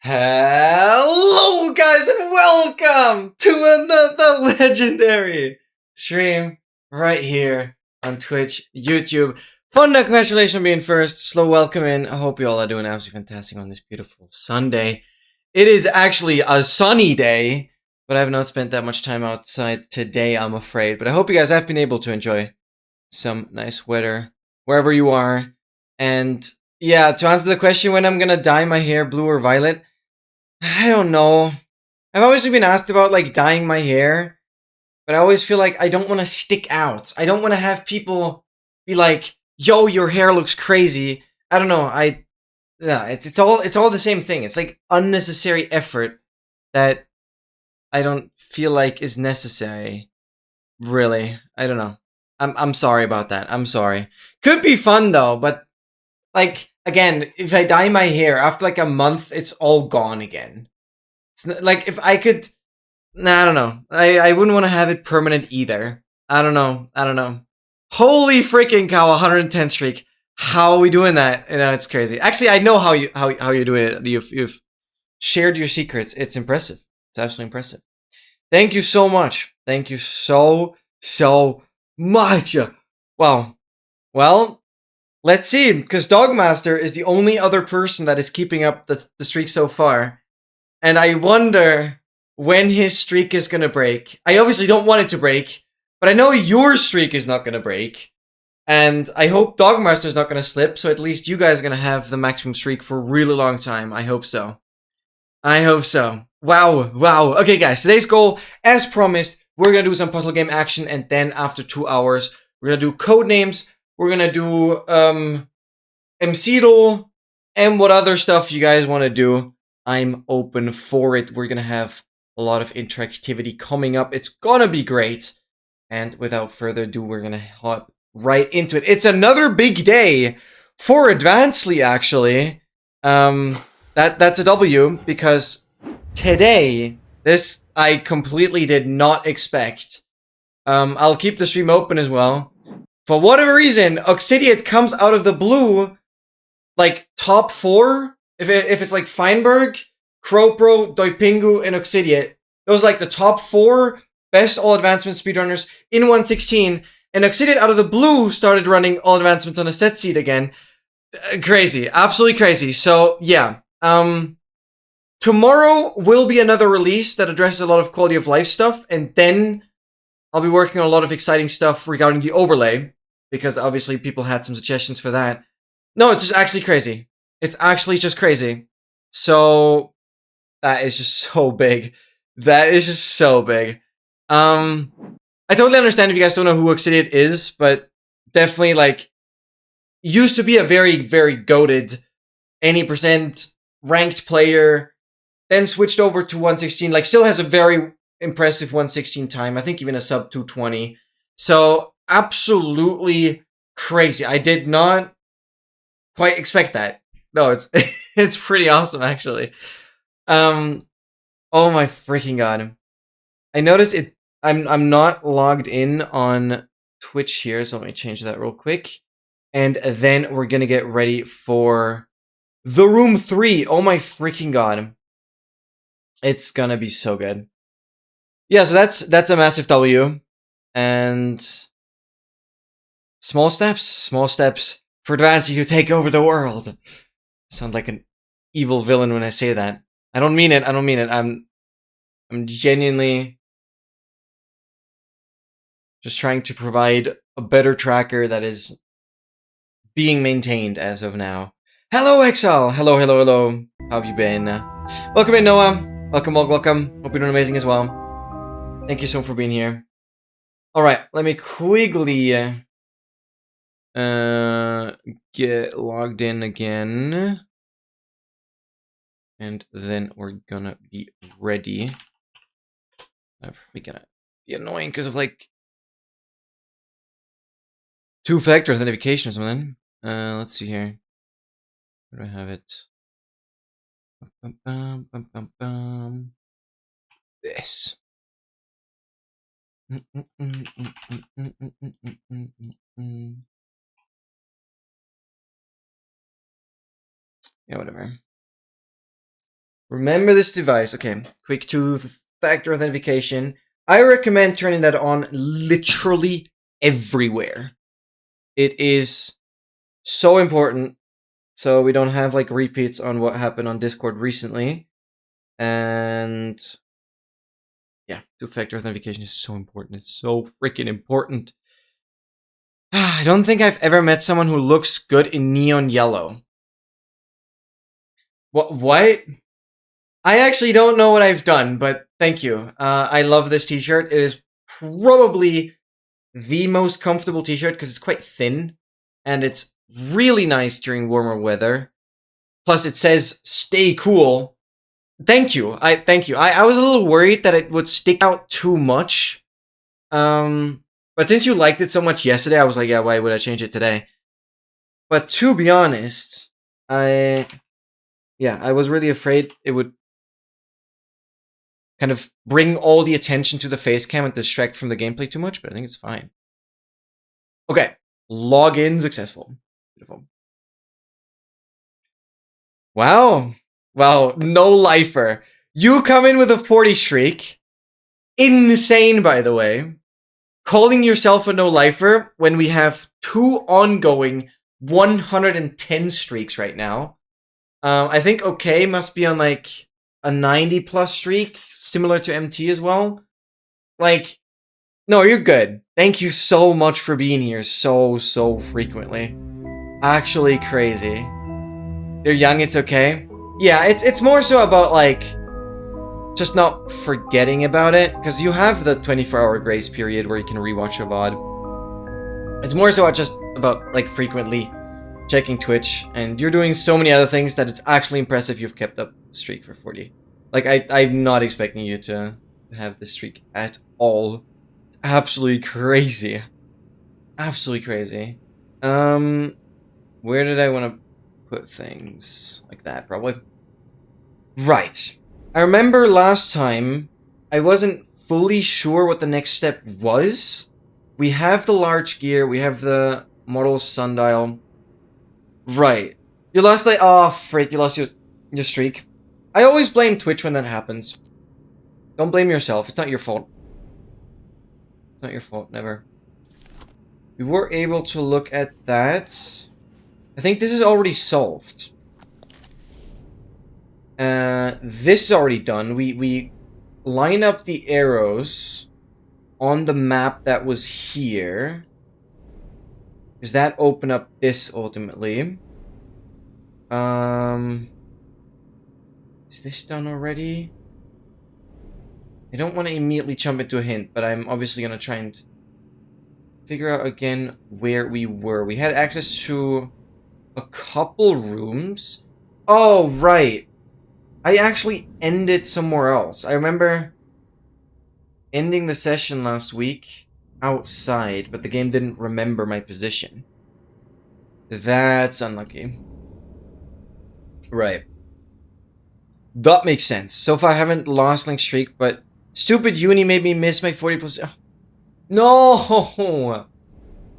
Hello guys and welcome to another legendary stream right here on Twitch, YouTube. Fun, congratulations on being first. Slow welcome in. I hope you all are doing absolutely fantastic on this beautiful Sunday. It is actually a sunny day, but I have not spent that much time outside today, I'm afraid. But I hope you guys have been able to enjoy some nice weather wherever you are. And yeah, to answer the question when I'm gonna dye my hair blue or violet, I don't know. I've always been asked about like dyeing my hair, but I always feel like I don't want to stick out. I don't want to have people be like, "Yo, your hair looks crazy." I don't know. It's all the same thing. It's like unnecessary effort that I don't feel like is necessary. Really, I don't know. I'm sorry about that. I'm sorry. Could be fun though, but like again, if I dye my hair after like a month, it's all gone again. It's not, like if I could, nah, I don't know. I wouldn't want to have it permanent either. I don't know. I don't know. Holy freaking cow! 110 streak. How are we doing that? You know, it's crazy. Actually, I know how you're doing it. You've shared your secrets. It's impressive. It's absolutely impressive. Thank you so much. Thank you so much. Wow. Well, let's see, because Dogmaster is the only other person that is keeping up the streak so far. And I wonder when his streak is gonna break. I obviously don't want it to break, but I know your streak is not gonna break. And I hope Dogmaster's not gonna slip, so at least you guys are gonna have the maximum streak for a really long time. I hope so. I hope so. Wow, wow. Okay, guys, today's goal, as promised, we're gonna do some puzzle game action, and then after 2 hours, we're gonna do code names. We're gonna do MCDO, and what other stuff you guys want to do. I'm open for it. We're gonna have a lot of interactivity coming up. It's gonna be great. And without further ado, we're gonna hop right into it. It's another big day for Advancedly, actually. That's a W, because today, this I completely did not expect. I'll keep the stream open as well. For whatever reason, Oxidiate comes out of the blue, like top 4. If it's like Feinberg, Cropro, Doipingu, and Oxidiate, those are like the top 4 best all advancement speedrunners in 116. And Oxidiate out of the blue started running all advancements on a set seed again. Crazy, absolutely crazy. So yeah, tomorrow will be another release that addresses a lot of quality of life stuff, and then I'll be working on a lot of exciting stuff regarding the overlay, because obviously people had some suggestions for that. No, it's just actually crazy. It's actually just crazy. So that is just so big. That is just so big. I totally understand if you guys don't know who Oxidiate is, but definitely like used to be a very, very goated any percent ranked player, then switched over to 116, like still has a very impressive 116 time. I think even a sub 220. So absolutely crazy. I did not quite expect that. No, it's it's pretty awesome actually. Oh my freaking god. I noticed it I'm not logged in on Twitch here, so let me change that real quick. And then we're gonna get ready for the room 3. Oh my freaking god. It's gonna be so good. Yeah, so that's a massive W. And small steps for Advancey to take over the world. I sound like an evil villain when I say that. I don't mean it. I don't mean it. I'm genuinely just trying to provide a better tracker that is being maintained as of now. Hello, Exile. Hello. How have you been? Welcome in, Noah. Welcome. Hope you're doing amazing as well. Thank you so much for being here. All right, let me quickly get logged in again, and then we're gonna be ready. We're gonna be annoying because of like 2-factor authentication or something. Let's see here. Where do I have it? This. Yeah, whatever. Remember this device. Okay, quick two-factor authentication. I recommend turning that on literally everywhere. It is so important, so we don't have like repeats on what happened on Discord recently. And yeah, two-factor authentication is so important. It's so freaking important. I don't think I've ever met someone who looks good in neon yellow. What? I actually don't know what I've done, but thank you. I love this t-shirt. It is probably the most comfortable t-shirt because it's quite thin and it's really nice during warmer weather. Plus it says stay cool. Thank you. Thank you. I was a little worried that it would stick out too much. But since you liked it so much yesterday, I was like, yeah, why would I change it today? But to be honest, I was really afraid it would kind of bring all the attention to the face cam and distract from the gameplay too much, but I think it's fine. Okay, login successful. Beautiful. Wow. Wow, no lifer. You come in with a 40 streak. Insane, by the way. Calling yourself a no lifer when we have 2 ongoing 110 streaks right now. I think OK must be on like a 90 plus streak, similar to MT as well. Like, no, you're good. Thank you so much for being here so frequently. Actually crazy. They're young, it's okay. Yeah, it's more so about like just not forgetting about it, because you have the 24-hour grace period where you can rewatch a VOD. It's more so just about like frequently checking Twitch, and you're doing so many other things that it's actually impressive you've kept up the streak for 40. Like, I'm not expecting you to have this streak at all. It's absolutely crazy. Absolutely crazy. Where did I want to put things? Like that, probably. Right. I remember last time, I wasn't fully sure what the next step was. We have the large gear, we have the model sundial. Right. You lost like, oh frick, you lost your streak. I always blame Twitch when that happens. Don't blame yourself, it's not your fault. It's not your fault, never. We were able to look at that. I think this is already solved. This is already done. We line up the arrows on the map that was here. Does that open up this ultimately? Is this done already? I don't want to immediately jump into a hint, but I'm obviously going to try and figure out again where we were. We had access to a couple rooms. Oh, right. I actually ended somewhere else. I remember ending the session last week outside, but the game didn't remember my position. That's unlucky. Right. That makes sense. So far I haven't lost Link streak, but stupid uni made me miss my 40 plus. No!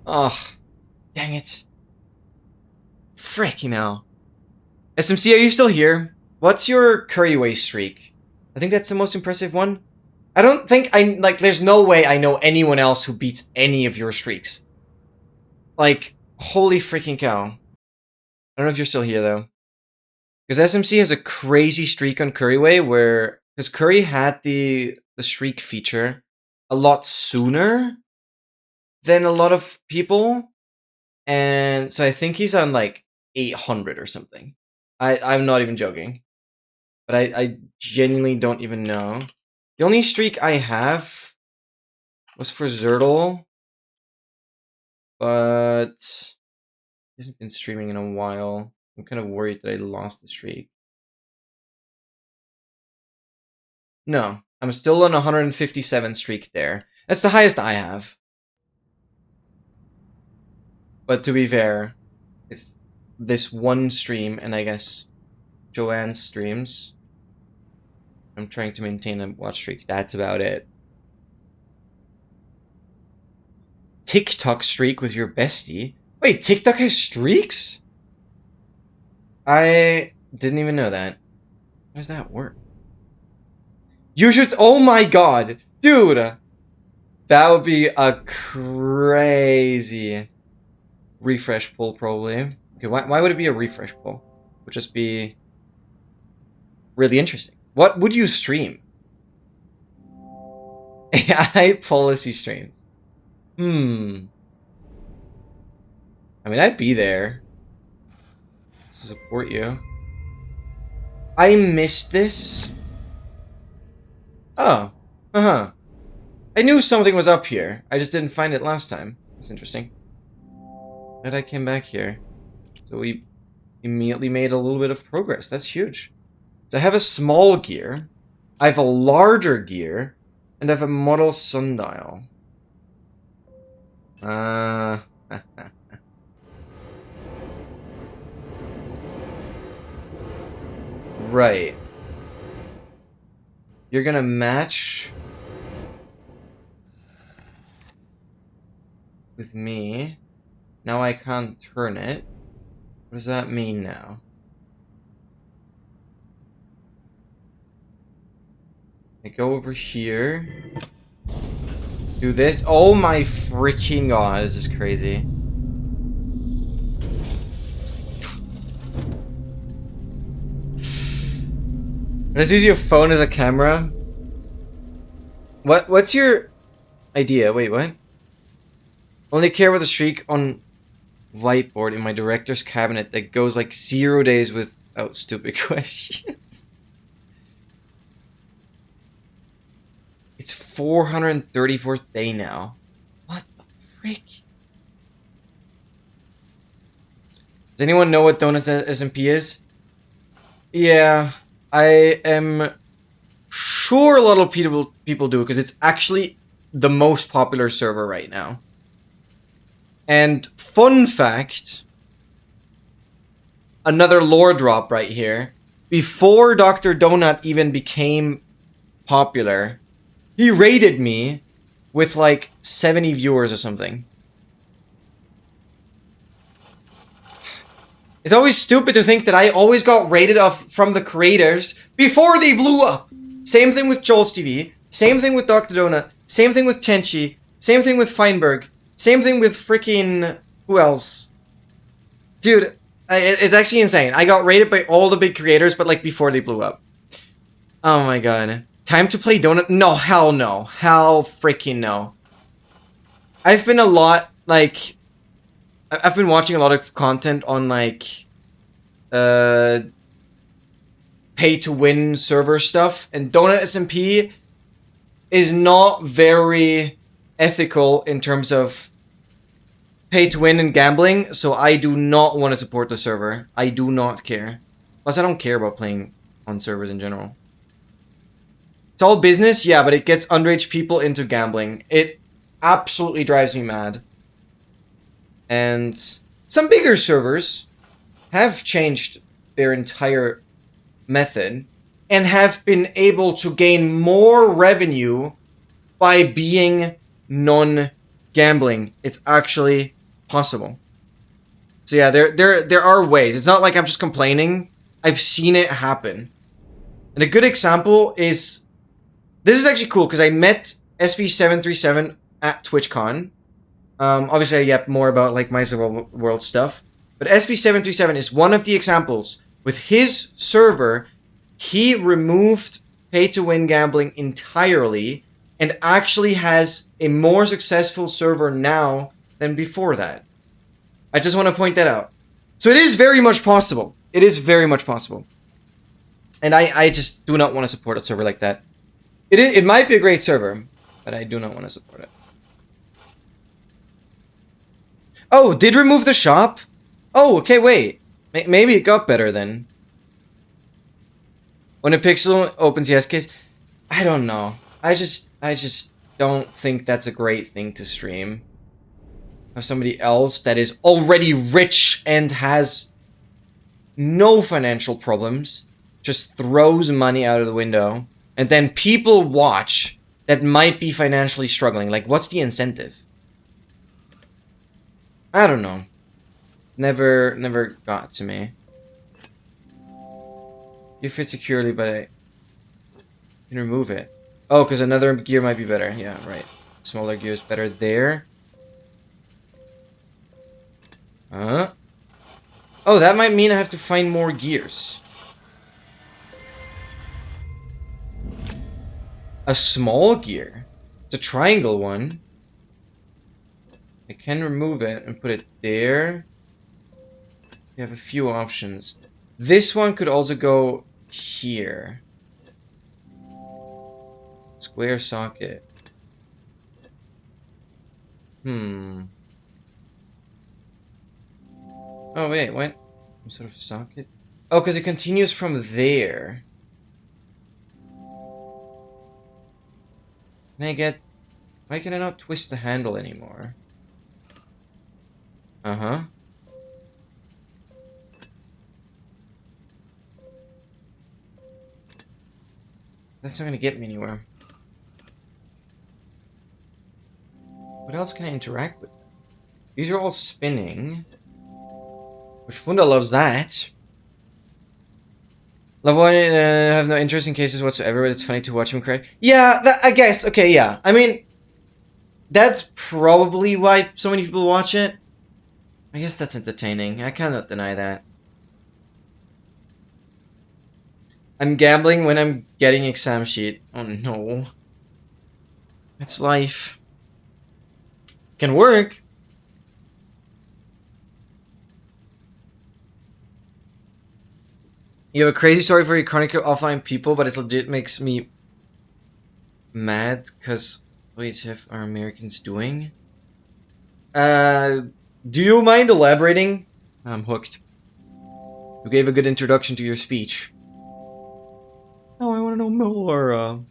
Oh, dang it. Frick, you know. SMC, are you still here? What's your Curryway streak? I think that's the most impressive one. I don't think there's no way I know anyone else who beats any of your streaks. Like, holy freaking cow. I don't know if you're still here, though. Because SMC has a crazy streak on Curryway where... Because Curry had the streak feature a lot sooner than a lot of people. And so I think he's on, like, 800 or something. I'm not even joking. But I genuinely don't even know. The only streak I have was for Zertle. But he hasn't been streaming in a while. I'm kind of worried that I lost the streak. No, I'm still on 157 streak there. That's the highest I have. But to be fair, it's this one stream, and I guess Joanne's streams. I'm trying to maintain a watch streak. That's about it. TikTok streak with your bestie? Wait, TikTok has streaks? I didn't even know that. How does that work? You should. Oh my god, dude, that would be a crazy refresh pull, probably. Okay, why would it be a refresh pull? It would just be really interesting. What would you stream? AI policy streams. I mean, I'd be there to support you. I missed this. Oh. Uh-huh. I knew something was up here. I just didn't find it last time. That's interesting. And I came back here. So we immediately made a little bit of progress. That's huge. So I have a small gear. I have a larger gear. And I have a model sundial. Right. You're gonna match with me. Now I can't turn it. What does that mean now? I go over here. Do this. Oh my freaking god, this is crazy. Let's use your phone as a camera. What's your idea? Wait, what? Only care about the streak on whiteboard in my director's cabinet that goes like 0 days without stupid questions. It's 434th day now. What the frick? Does anyone know what Donuts SMP is? Yeah, I am sure a lot of people do, because it's actually the most popular server right now. And fun fact, another lore drop right here. Before Dr. Donut even became popular, he rated me with like 70 viewers or something. It's always stupid to think that I always got rated off from the creators before they blew up. Same thing with Joel's TV. Same thing with Dr. Donut. Same thing with Tenchi. Same thing with Feinberg. Same thing with freaking... Who else? Dude, it's actually insane. I got rated by all the big creators, but like before they blew up. Oh my god. Time to play Donut? No, hell no. Hell freaking no. I've been a lot, like... I've been watching a lot of content on, like... pay-to-win server stuff, and Donut SMP is not very ethical in terms of pay-to-win and gambling, so I do not want to support the server. I do not care. Plus, I don't care about playing on servers in general. It's all business, yeah, but it gets underage people into gambling. It absolutely drives me mad. And some bigger servers have changed their entire method and have been able to gain more revenue by being non-gambling. It's actually possible. So yeah, there are ways. It's not like I'm just complaining. I've seen it happen. And a good example is, this is actually cool because I met SB737 at TwitchCon. Obviously I yap more about like my world stuff, but SB737 is one of the examples. With his server, he removed pay-to-win gambling entirely and actually has a more successful server now than before that. I just want to point that out. So it is very much possible. It is very much possible. And I just do not want to support a server like that. It might be a great server, but I do not want to support it. Oh, did remove the shop? Oh, okay, wait. Maybe it got better then. When a pixel opens the S case, I don't know. I just don't think that's a great thing to stream. Of somebody else that is already rich and has no financial problems, just throws money out of the window, and then people watch that might be financially struggling. Like, what's the incentive? I don't know. Never got to me. You fit securely, but I can remove it. Oh, because another gear might be better. Yeah, right. Smaller gear is better there. Huh? Oh, that might mean I have to find more gears. A small gear? It's a triangle one. I can remove it and put it there. We have a few options. This one could also go here. Square socket. Hmm. Oh, wait, what? Some sort of socket? Oh, because it continues from there. Can I get... Why can I not twist the handle anymore? Uh-huh. That's not gonna get me anywhere. What else can I interact with? These are all spinning. Which Funda loves that. Love one, have no interest in cases whatsoever, but it's funny to watch him cry. Yeah, that, I guess. Okay, yeah. I mean, that's probably why so many people watch it. I guess that's entertaining. I cannot deny that. I'm gambling when I'm getting exam sheet. Oh no. That's life. Can work. You have a crazy story for your chronic offline people, but it legit makes me mad because WHF are Americans doing? Do you mind elaborating? I'm hooked. You gave a good introduction to your speech. Oh, I want to know more.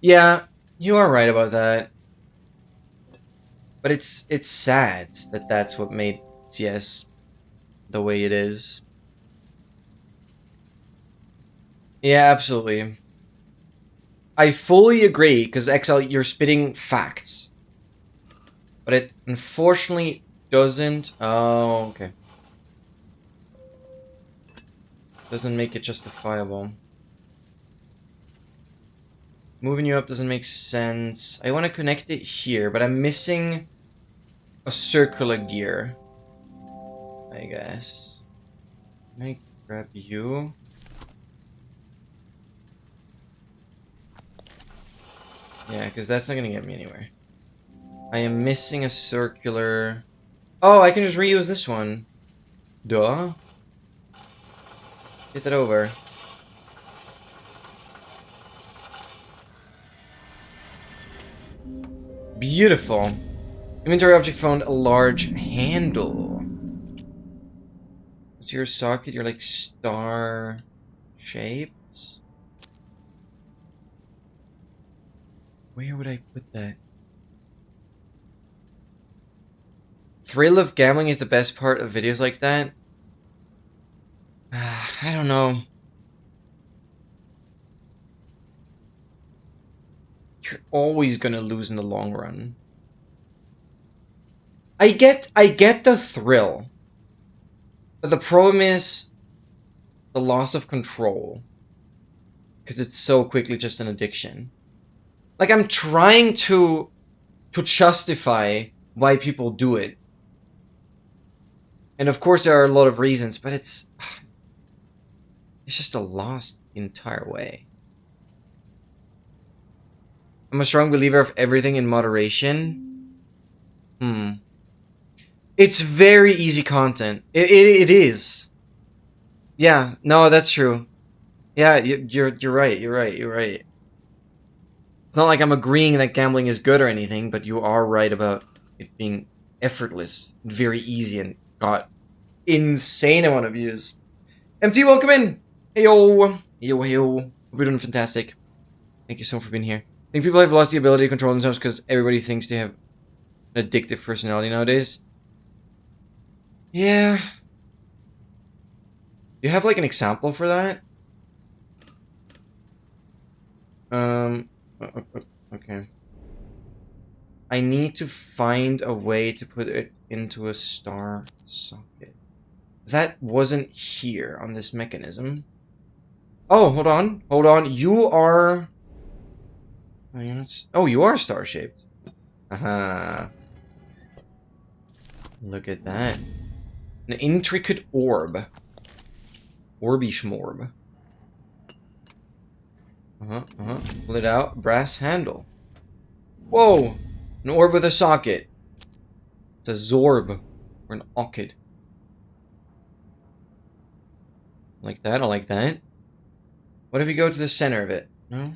Yeah, you are right about that. But it's sad that that's what made CS the way it is. Yeah, absolutely. I fully agree, because XL, you're spitting facts. But it unfortunately doesn't... Oh, okay. Doesn't make it justifiable. Moving you up doesn't make sense. I want to connect it here, but I'm missing a circular gear. I guess. Can I grab you? Yeah, because that's not going to get me anywhere. I am missing a circular... Oh, I can just reuse this one. Duh. Get that over. Beautiful. Inventory object found a large handle. What's your socket? You're like star shaped? Where would I put that? Thrill of gambling is the best part of videos like that. I don't know. You're always gonna lose in the long run. I get the thrill. But the problem is the loss of control. Because it's so quickly just an addiction. Like, I'm trying to justify why people do it. And of course there are a lot of reasons, but it's just a loss the entire way. I'm a strong believer of everything in moderation. It's very easy content. It is. Yeah, no, that's true. Yeah, you're right. You're right. You're right. It's not like I'm agreeing that gambling is good or anything, but you are right about it being effortless, very easy, and got insane amount of views. MT, welcome in. Heyo, heyo, heyo. Hope you're doing fantastic. Thank you so much for being here. I think people have lost the ability to control themselves because everybody thinks they have an addictive personality nowadays. Yeah. Do you have like an example for that? Okay. I need to find a way to put it into a star socket. That wasn't here on this mechanism. Oh, hold on. Hold on. You are... Oh, you are star-shaped. Aha. Look at that. An intricate orb. Orby schmorb. Pull it out. Brass handle. Whoa! An orb with a socket. It's a zorb. Or an ocket. Like that, I like that. What if we go to the center of it? No?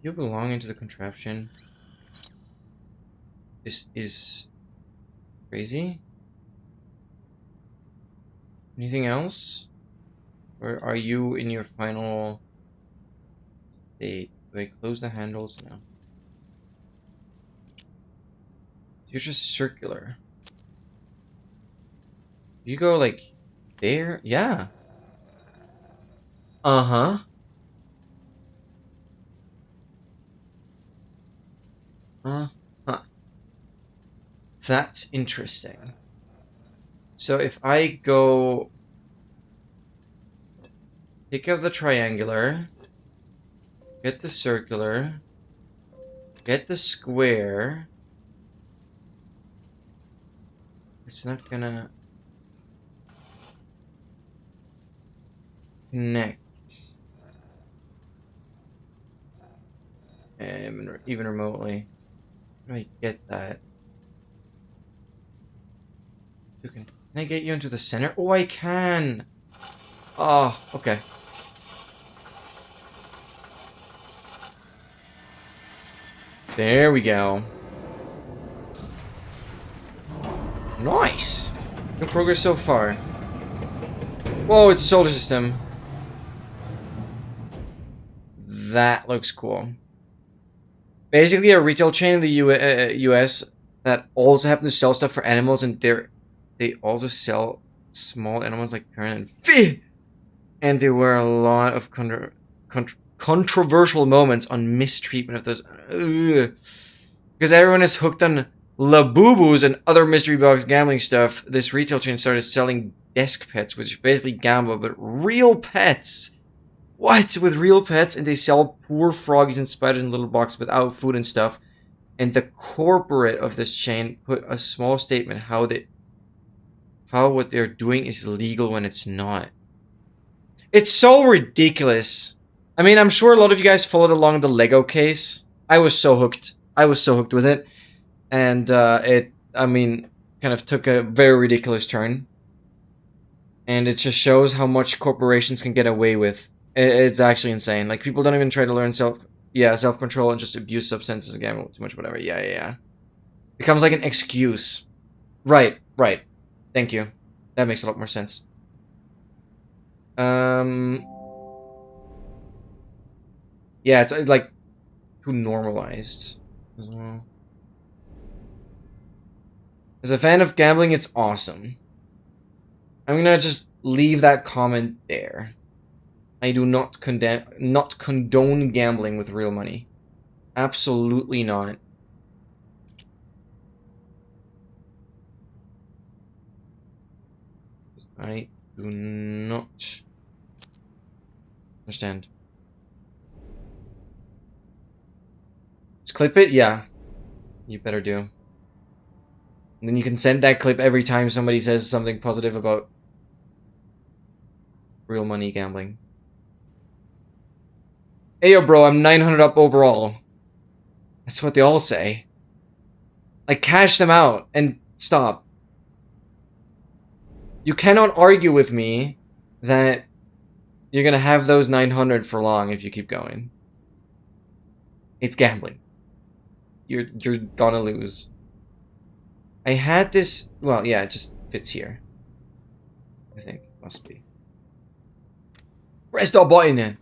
You belong into the contraption. This is crazy. Anything else? Or are you in your final state? Do I close the handles? No. You're just circular. You go like there? Yeah. Uh-huh. Uh-huh. That's interesting. So if I go... Pick up the triangular. Get the circular. Get the square. It's not gonna... connect. Even remotely. How do I get that? Can I get you into the center? Oh, I can! Oh, okay. There we go. Nice! Good progress so far. Whoa, it's a solar system. That looks cool. Basically, a retail chain in the US that also happen to sell stuff for animals, and they also sell small animals like parrot and fish. And there were a lot of controversial moments on mistreatment of those. Because everyone is hooked on Labubus and other mystery box gambling stuff, this retail chain started selling desk pets, which basically gamble, but real pets. What? With real pets? And they sell poor froggies and spiders in little boxes without food and stuff. And the corporate of this chain put a small statement how what they're doing is legal when it's not. It's so ridiculous. I mean, I'm sure a lot of you guys followed along the Lego case. I was so hooked. I was so hooked with it. And I mean, kind of took a very ridiculous turn. And it just shows how much corporations can get away with. It's actually insane. Like, people don't even try to learn self-control and just abuse substances and gamble too much, whatever. Yeah. Becomes like an excuse. Right. Thank you. That makes a lot more sense. Yeah, it's like too normalized as well. As a fan of gambling, it's awesome. I'm gonna just leave that comment there. I do not condone gambling with real money. Absolutely not. I do not understand. Just clip it? Yeah. You better do. And then you can send that clip every time somebody says something positive about real money gambling. Hey, yo, bro, I'm 900 up overall. That's what they all say. Like, cash them out and stop. You cannot argue with me that you're gonna have those 900 for long if you keep going. It's gambling. You're gonna lose. I had this... Well, yeah, it just fits here. I think. Must be. Press the button then.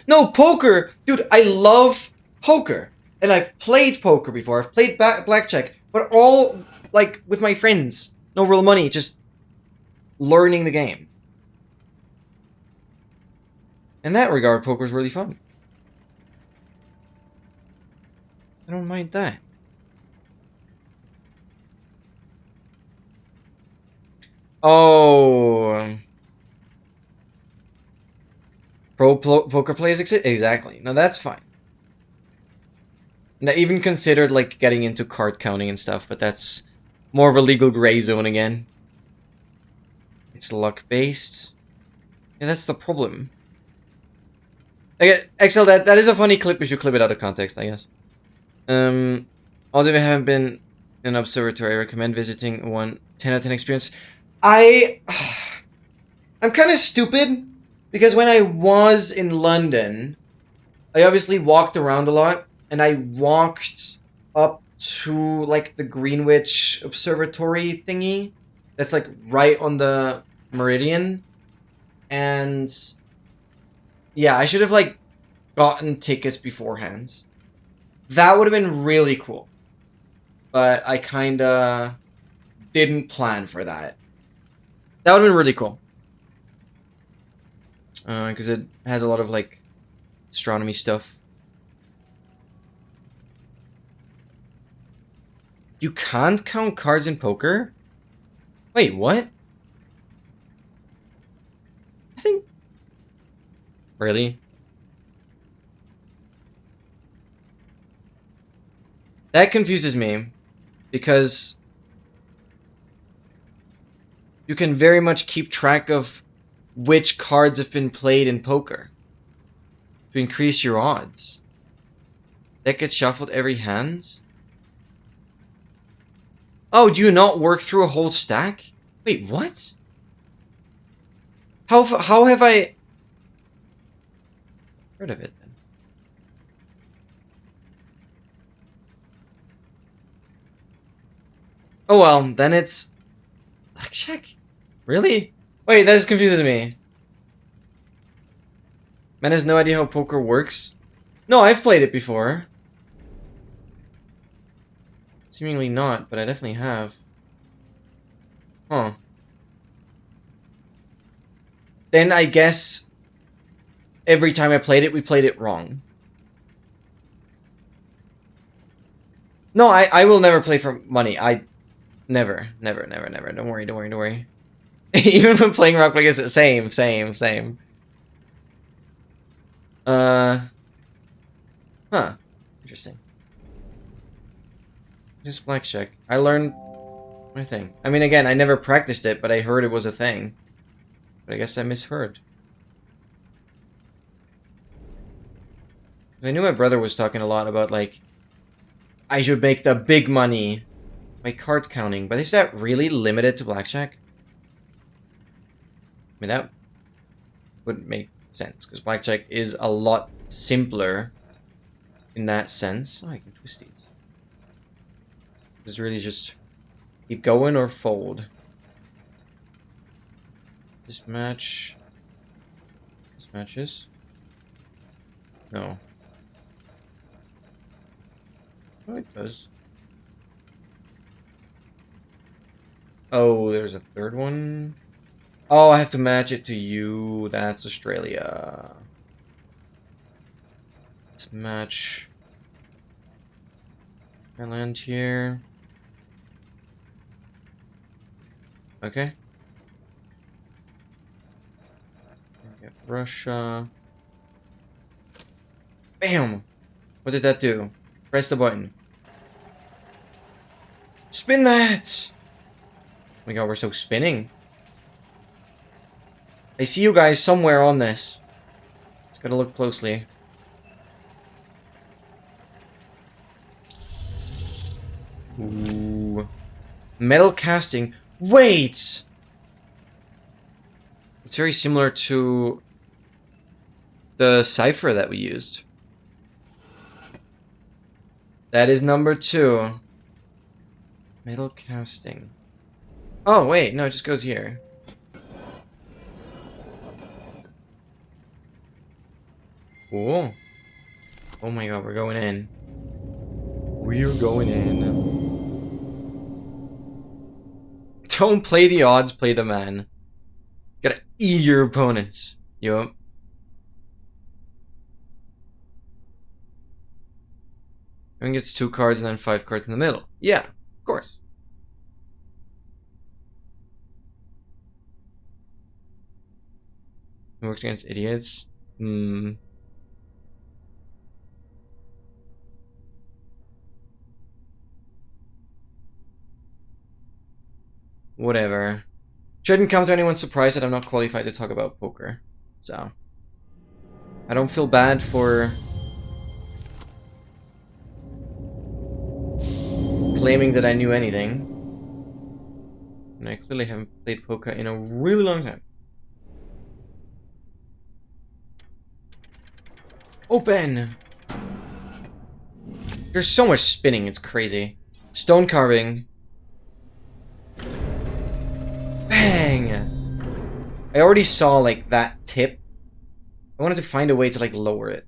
No, poker! Dude, I love poker. And I've played poker before. I've played blackjack. But all, like, with my friends. No real money, just learning the game. In that regard, poker's really fun. I don't mind that. Oh. Poker plays exist? Exactly. No, that's fine. And I even considered, like, getting into card counting and stuff, but that's more of a legal gray zone again. It's luck-based. Yeah, that's the problem. Okay, Excel, that is a funny clip if you clip it out of context, I guess. Although I haven't been in an observatory, I recommend visiting one 10 out of 10 experience. I'm kind of stupid, because when I was in London, I obviously walked around a lot, and I walked up to, like, the Greenwich Observatory thingy. That's, like, right on the meridian. And yeah, I should have, like, gotten tickets beforehand. That would have been really cool. But I kinda didn't plan for that. That would have been really cool. Because it has a lot of, like, astronomy stuff. You can't count cards in poker? Wait, what? I think... Really? That confuses me. Because... you can very much keep track of which cards have been played in poker. To increase your odds. That gets shuffled every hand? Oh, do you not work through a whole stack? Wait, what? How have I heard of it then? Oh well, then it's blackjack. Really? Wait, that confuses me. Man has no idea how poker works. No, I've played it before. Seemingly not, but I definitely have. Huh. Then I guess every time I played it, we played it wrong. No, I will never play for money. Never. Don't worry. Even when playing Rock League, it's same. Huh. Interesting. Just blackjack. I learned my thing. I mean, again, I never practiced it, but I heard it was a thing. But I guess I misheard. I knew my brother was talking a lot about, like, I should make the big money by card counting, but is that really limited to blackjack? I mean, that wouldn't make sense, because blackjack is a lot simpler in that sense. Oh, I can twist these. It's really just keep going or fold. This match. This matches. No. Oh, it does. Oh, there's a third one. Oh, I have to match it to you. That's Australia. Let's match. I land here. Okay. Get Russia. Bam! What did that do? Press the button. Spin that! Oh my god, we're so spinning. I see you guys somewhere on this. Just gotta look closely. Ooh. Metal casting. Wait! It's very similar to the cipher that we used. That is number 2. Metal casting. Oh, wait. No, it just goes here. Cool. Oh my god, we're going in. We're going in. Don't play the odds, play the man. Gotta eat your opponents. Yup. Everyone gets 2 cards and then 5 cards in the middle. Yeah, of course. It works against idiots. Hmm. Whatever. Shouldn't come to anyone's surprise that I'm not qualified to talk about poker. So. I don't feel bad for claiming that I knew anything. And I clearly haven't played poker in a really long time. Open! There's so much spinning, it's crazy. Stone carving. Bang! I already saw, like, that tip. I wanted to find a way to, like, lower it.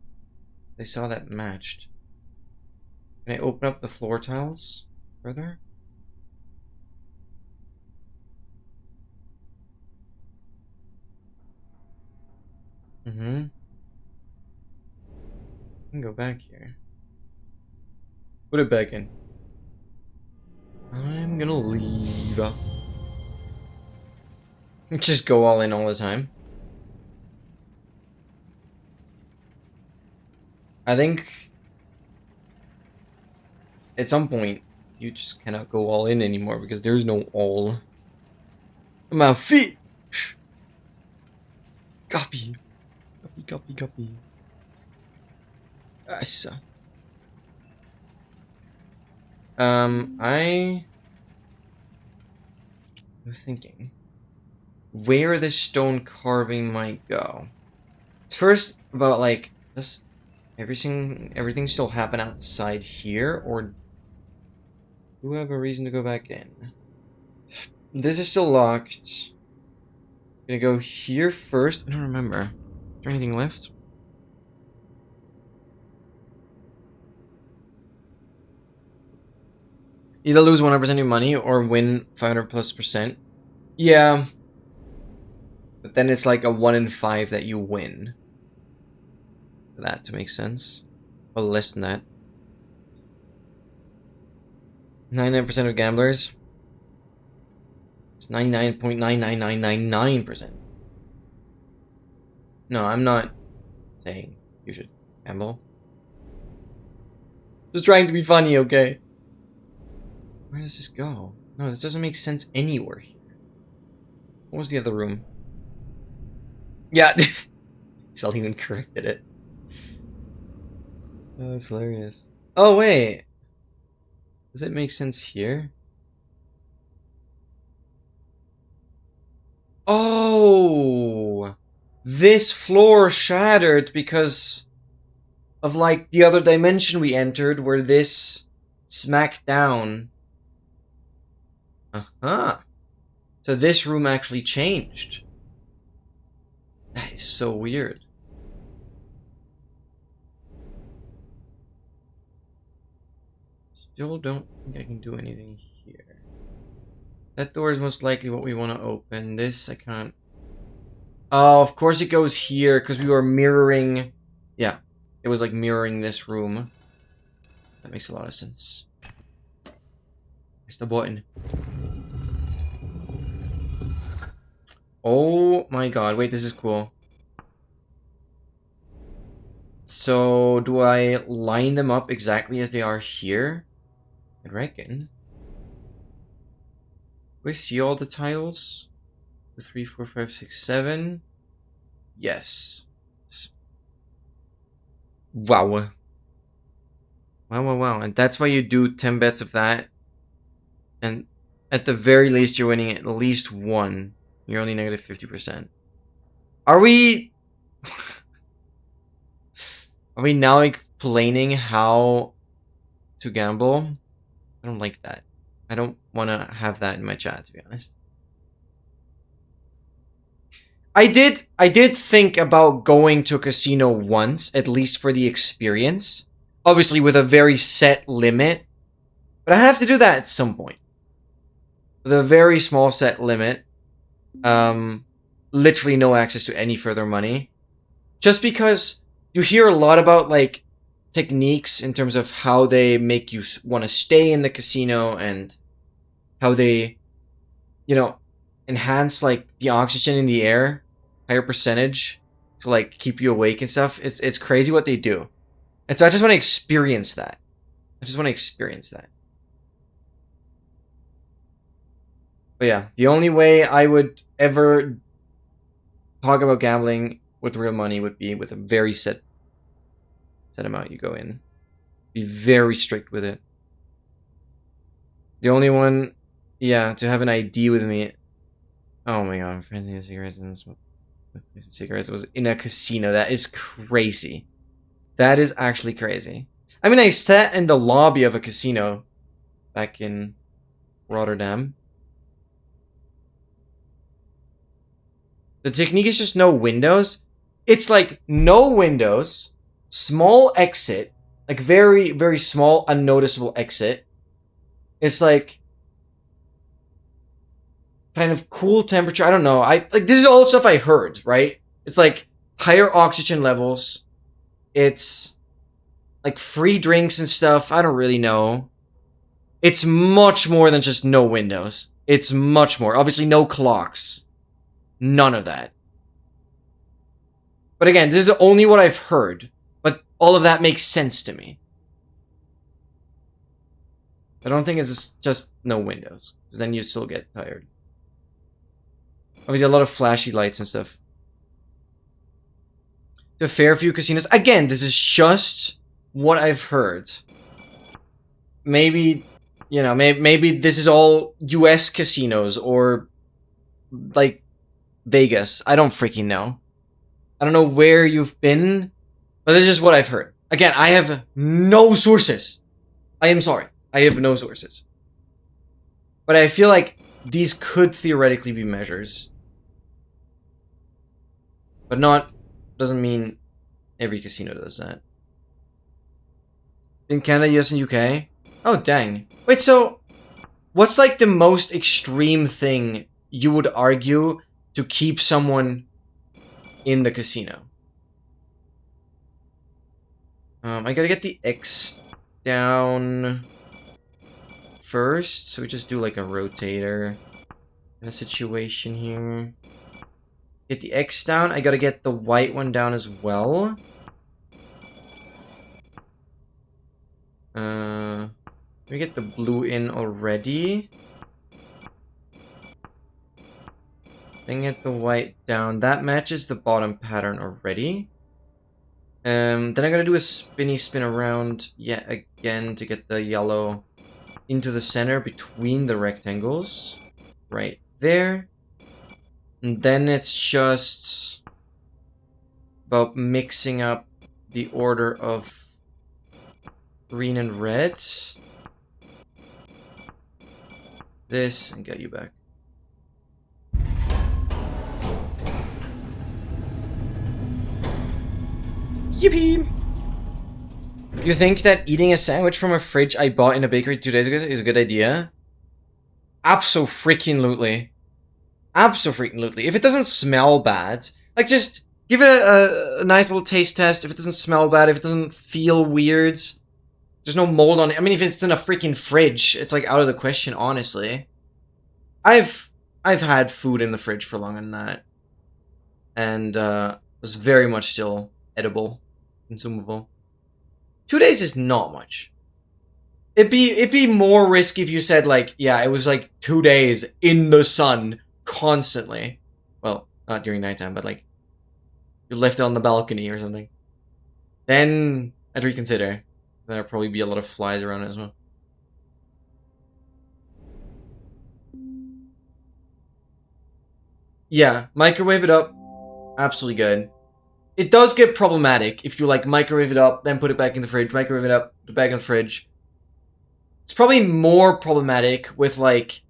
I saw that matched. Can I open up the floor tiles further? Mm-hmm. I can go back here. Put it back in. I'm gonna leave. Just go all in all the time. I think at some point you just cannot go all in anymore because there's no all. My feet! Copy. Copy. Yes. I was thinking where this stone carving might go. It's first about like does everything still happen outside here, or do we have a reason to go back in? This is still locked. Gonna go here first. I don't remember. Is there anything left? Either lose 100% of your money or win 500+%. Yeah. But then it's like a 1 in 5 that you win. For that to make sense. Or less than that. 99% of gamblers. It's 99.99999%. No, I'm not saying you should gamble. Just trying to be funny, okay? Where does this go? No, this doesn't make sense anywhere here. What was the other room? Yeah, Sal even corrected it. Oh, that's hilarious. Oh, wait. Does it make sense here? Oh! This floor shattered because of, like, the other dimension we entered where this smacked down. Uh-huh. So this room actually changed. That is so weird. Still don't think I can do anything here. That door is most likely what we want to open. This I can't. Oh, of course it goes here because we were mirroring. Yeah, it was like mirroring this room. That makes a lot of sense. Where's the button? Oh my god, wait, this is cool. So, do I line them up exactly as they are here? I reckon. Do I see all the tiles? 2, 3, 4, 5, 6, 7. Yes. Wow. Wow. And that's why you do 10 bets of that. And at the very least, you're winning at least one. You're only negative 50%. Are we... Are we now explaining how to gamble? I don't like that. I don't want to have that in my chat, to be honest. I did think about going to a casino once, at least for the experience. Obviously with a very set limit. But I have to do that at some point. With a very small set limit. Literally no access to any further money. Just because you hear a lot about, like, techniques in terms of how they make you want to stay in the casino and how they, you know, enhance, like, the oxygen in the air, higher percentage. to like keep you awake and stuff. It's crazy what they do. And so I just want to experience that. I just want to experience that. But yeah, the only way I would ever talk about gambling with real money would be with a very set amount you go in. Be very strict with it. The only one, yeah, to have an ID with me. Oh my god, fancy cigarettes and cigarettes was in a casino. That is crazy. That is actually crazy. I mean, I sat in the lobby of a casino back in Rotterdam. The technique is just no windows. It's like no windows, small exit, like very, very small, unnoticeable exit. It's like kind of cool temperature. I don't know. This is all stuff I heard, right? It's like higher oxygen levels. It's like free drinks and stuff. I don't really know. It's much more than just no windows. It's much more. Obviously, no clocks. None of that. But again, this is only what I've heard. But all of that makes sense to me. I don't think it's just no windows. Because then you still get tired. Obviously, a lot of flashy lights and stuff. The fair few casinos. Again, this is just what I've heard. Maybe, you know, maybe this is all US casinos or like Vegas. I don't freaking know. I don't know where you've been, but this is what I've heard. Again, I have no sources. I am sorry. I have no sources. But I feel like these could theoretically be measures. But not, doesn't mean every casino does that. In Canada, US, and UK? Oh, dang. Wait, so what's like the most extreme thing you would argue to keep someone in the casino? I gotta get the X down first, so we just do like a rotator in a situation here. Get the X down. I gotta get the white one down as well. Let me get the blue in already. Then get the white down. That matches the bottom pattern already. Then I'm gonna do a spinny spin around yet again to get the yellow into the center between the rectangles. Right there. And then it's just about mixing up the order of green and red. This, and get you back. Yippee! You think that eating a sandwich from a fridge I bought in a bakery 2 days ago is a good idea? Abso-freaking-lutely. Abso-freaking-lutely. If it doesn't smell bad, like just give it a nice little taste test. If it doesn't smell bad, if it doesn't feel weird, there's no mold on it. I mean, if it's in a freaking fridge, it's like out of the question, honestly. I've had food in the fridge for longer than that. And it was very much still edible, consumable. 2 days is not much. It'd be more risky if you said like, yeah, it was like 2 days in the sun constantly. Well, not during nighttime, but like you left it on the balcony or something. Then I'd reconsider. There'd probably be a lot of flies around it as well. Yeah, microwave it up. Absolutely good. It does get problematic if you like microwave it up, then put it back in the fridge, microwave it up, put it back in the fridge. It's probably more problematic with like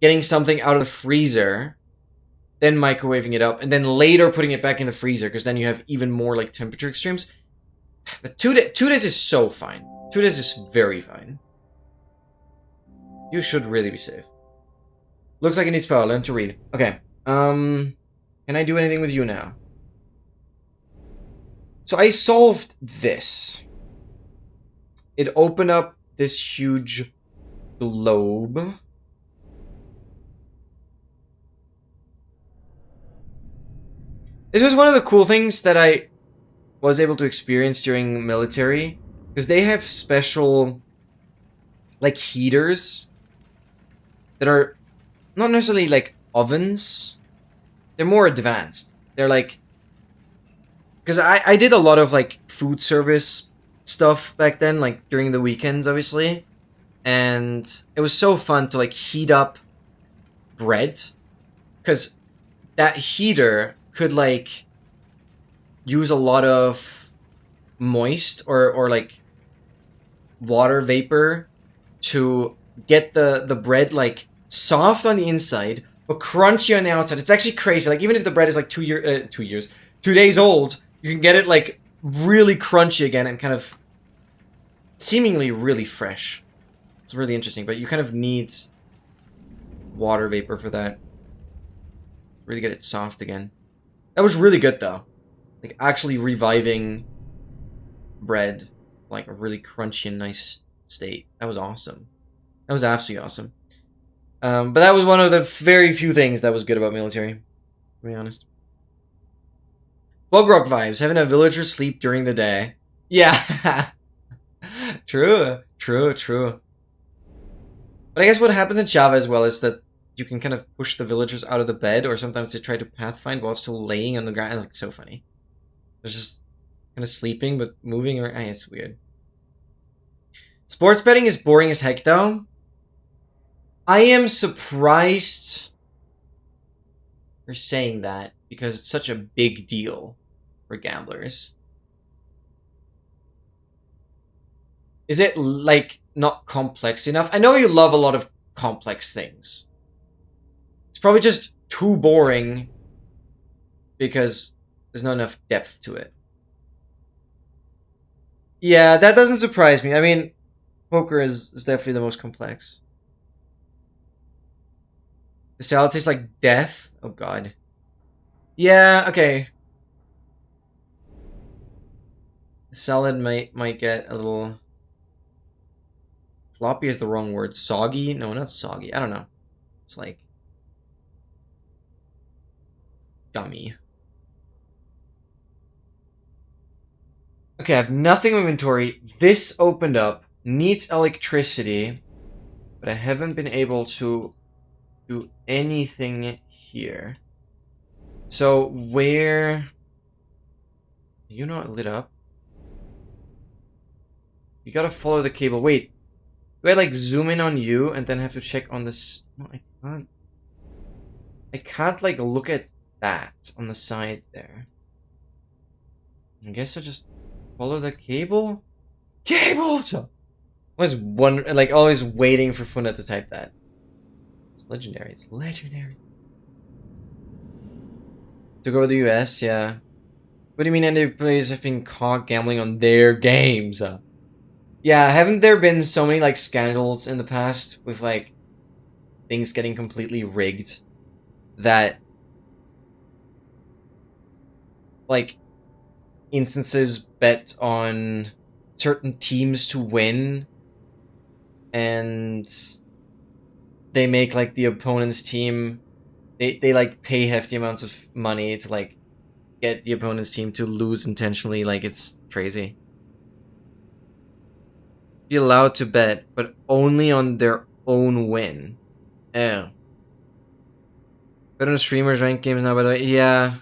getting something out of the freezer, then microwaving it up, and then later putting it back in the freezer, because then you have even more like temperature extremes. But 2 days is so fine. 2 days is very fine. You should really be safe. Looks like it needs power. Learn to read. Okay. Can I do anything with you now? So I solved this. It opened up this huge globe. This was one of the cool things that I was able to experience during military, because they have special, like, heaters that are not necessarily like ovens. They're more advanced. They're like, because I did a lot of like food service stuff back then, like during the weekends, obviously, and it was so fun to like heat up bread, because that heater could like use a lot of moist or like water vapor to get the bread like soft on the inside but crunchy on the outside. It's actually crazy. Like even if the bread is like 2 days old, you can get it like really crunchy again and kind of seemingly really fresh. It's really interesting, but you kind of need water vapor for that. Really get it soft again. That was really good though. Like actually reviving bread, like a really crunchy and nice state. That was awesome. That was absolutely awesome. But that was one of the very few things that was good about military, to be honest. Bug Rock vibes, having a villager sleep during the day. Yeah. True. But I guess what happens in Java as well is that you can kind of push the villagers out of the bed, or sometimes they try to pathfind while still laying on the ground. It's like so funny. They're just kind of sleeping but moving around. It's weird. Sports betting is boring as heck though. I am surprised for saying that because it's such a big deal for gamblers. Is it like not complex enough? I know you love a lot of complex things. It's probably just too boring because there's not enough depth to it. Yeah, that doesn't surprise me. I mean, poker is definitely the most complex. The salad tastes like death? Oh god. Yeah, okay. The salad might get a little... Floppy is the wrong word. Soggy? No, not soggy. I don't know. It's like... gummy. Okay, I have nothing in inventory. This opened up. Needs electricity. But I haven't been able to do anything here. So, where... Are you not lit up? You gotta follow the cable. Wait. Do I like zoom in on you and then have to check on this? No, I can't. I can't like look at that on the side there. I guess I just follow the cable? Cables! Always like always waiting for Funa to type that. It's legendary. It's legendary. Took over the US, yeah. What do you mean NBA players have been caught gambling on their games? Yeah, haven't there been so many like scandals in the past with like things getting completely rigged that like instances bet on certain teams to win and they make like the opponent's team they like pay hefty amounts of money to like get the opponent's team to lose intentionally. Like it's crazy. Be allowed to bet, but only on their own win. Oh. But on streamers rank games now, by the way. Yeah.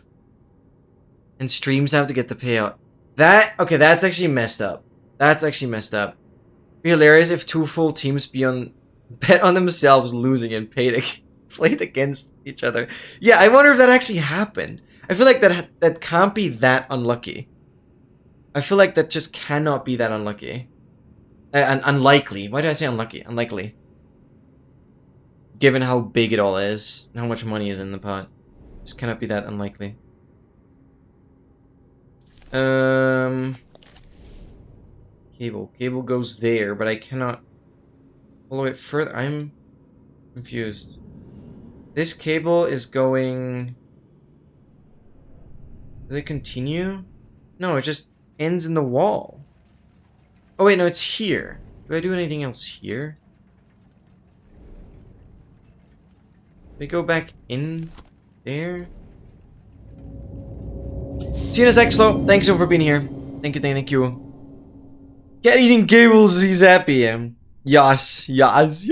And streams have to get the payout. Okay, that's actually messed up. That's actually messed up. It'd be hilarious if two full teams bet on themselves losing and played against each other. Yeah, I wonder if that actually happened. I feel like that can't be that unlucky. I feel like that just cannot be that unlucky. Unlikely. Why did I say unlucky? Unlikely. Given how big it all is, and how much money is in the pot. Just cannot be that unlikely. Cable goes there, but I cannot follow it further. I'm confused. This cable is going... Do they continue? No, it just ends in the wall. Oh wait, no, it's here. Do I do anything else here? Do I go back in there? CNS Xlo, thanks so much for being here. Thank you. Cat eating cables, he's happy. Yes. Thank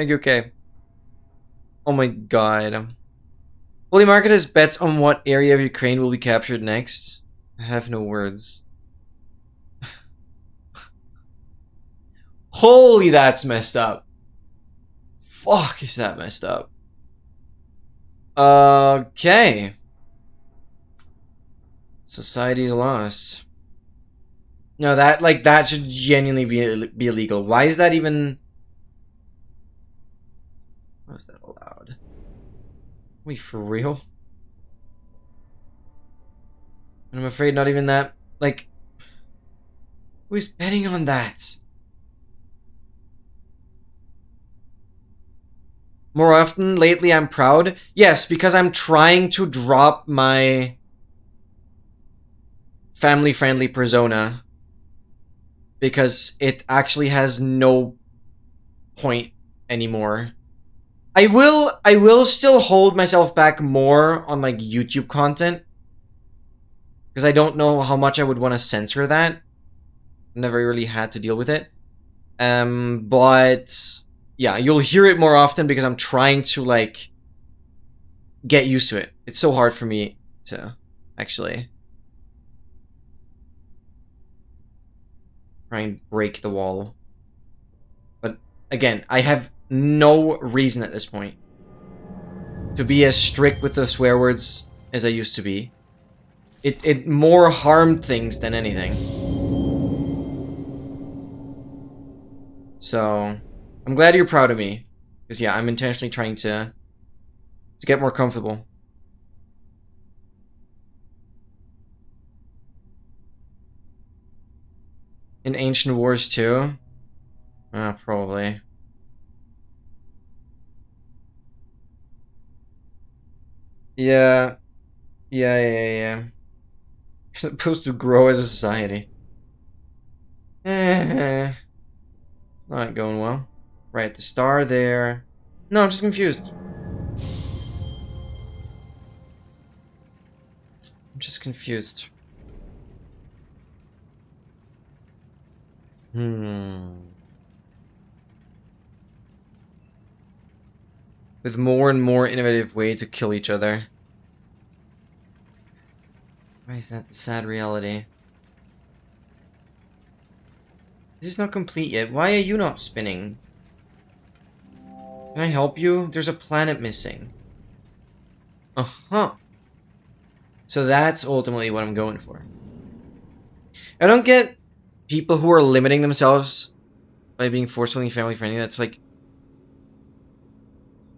you, okay. Oh my god. Holy Market has bets on what area of Ukraine will be captured next. I have no words. Holy, that's messed up. Fuck, is that messed up. Okay. Society's lost. No, that should genuinely be illegal. Why is that even... How is that allowed? Wait, for real? And I'm afraid not even that... Like... Who's betting on that? More often, lately, I'm proud. Yes, because I'm trying to drop my... family-friendly persona. Because it actually has no point anymore. I will still hold myself back more on like YouTube content. Because I don't know how much I would want to censor that. Never really had to deal with it. But yeah, you'll hear it more often because I'm trying to like get used to it. It's so hard for me to actually try and break the wall. But again, I have no reason at this point to be as strict with the swear words as I used to be. It more harmed things than anything. So, I'm glad you're proud of me. Because yeah, I'm intentionally trying to get more comfortable. In Ancient Wars too? Probably. Yeah. Yeah. You're supposed to grow as a society. It's not going well. Right, the star there. No, I'm just confused. I'm just confused. With more and more innovative ways to kill each other. Why is that the sad reality? This is not complete yet. Why are you not spinning? Can I help you? There's a planet missing. Uh-huh. So that's ultimately what I'm going for. I don't get people who are limiting themselves by being forcefully family friendly. That's like...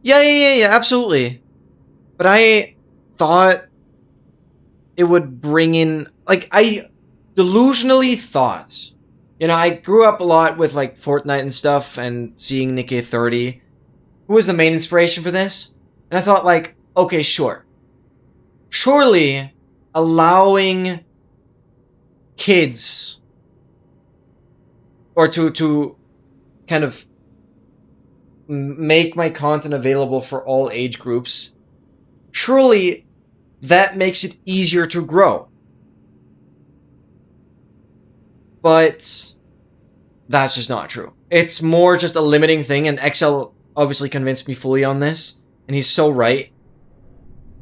Yeah, absolutely. But I thought it would bring in... Like, I delusionally thought... You know, I grew up a lot with, like, Fortnite and stuff, and seeing Nikkei 30, who was the main inspiration for this. And I thought, like, okay, sure. Surely, allowing kids... Or to kind of make my content available for all age groups, surely that makes it easier to grow. But that's just not true. It's more just a limiting thing, and XL obviously convinced me fully on this, and he's so right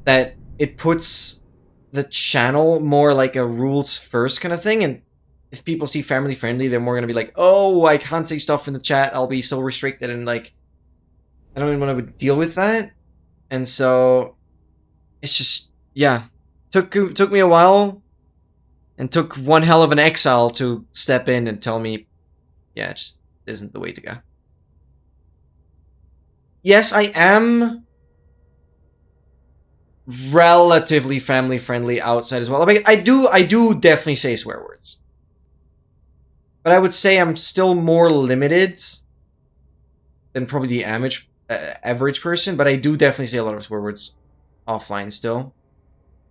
that it puts the channel more like a rules first kind of thing, and if people see family friendly, they're more gonna be like, oh, I can't say stuff in the chat, I'll be so restricted, and like, I don't even want to deal with that. And so it's just, yeah, took me a while, and took one hell of an exile to step in and tell me, yeah, it just isn't the way to go. Yes, I am relatively family friendly outside as well. I mean, I do definitely say swear words. But I would say I'm still more limited than probably the average person, but I do definitely say a lot of swear words offline still.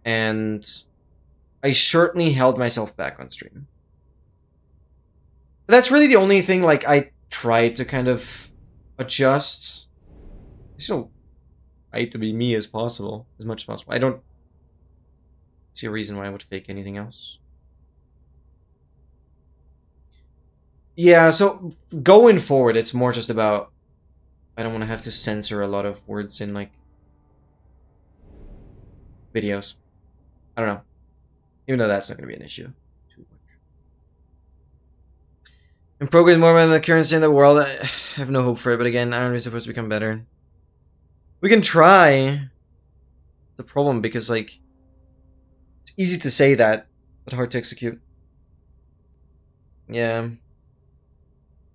And I certainly held myself back on stream. But that's really the only thing, like, I tried to kind of adjust. I still try to be me as possible, as much as possible. I don't... See a reason why I would fake anything else. Yeah, so going forward, it's more just about I don't want to have to censor a lot of words in, like, videos. I don't know. Even though that's not going to be an issue. And progress more than the currency in the world. I have no hope for it, but again, Iron is supposed to become better. We can try. The problem, because, like, it's easy to say that, but hard to execute. Yeah.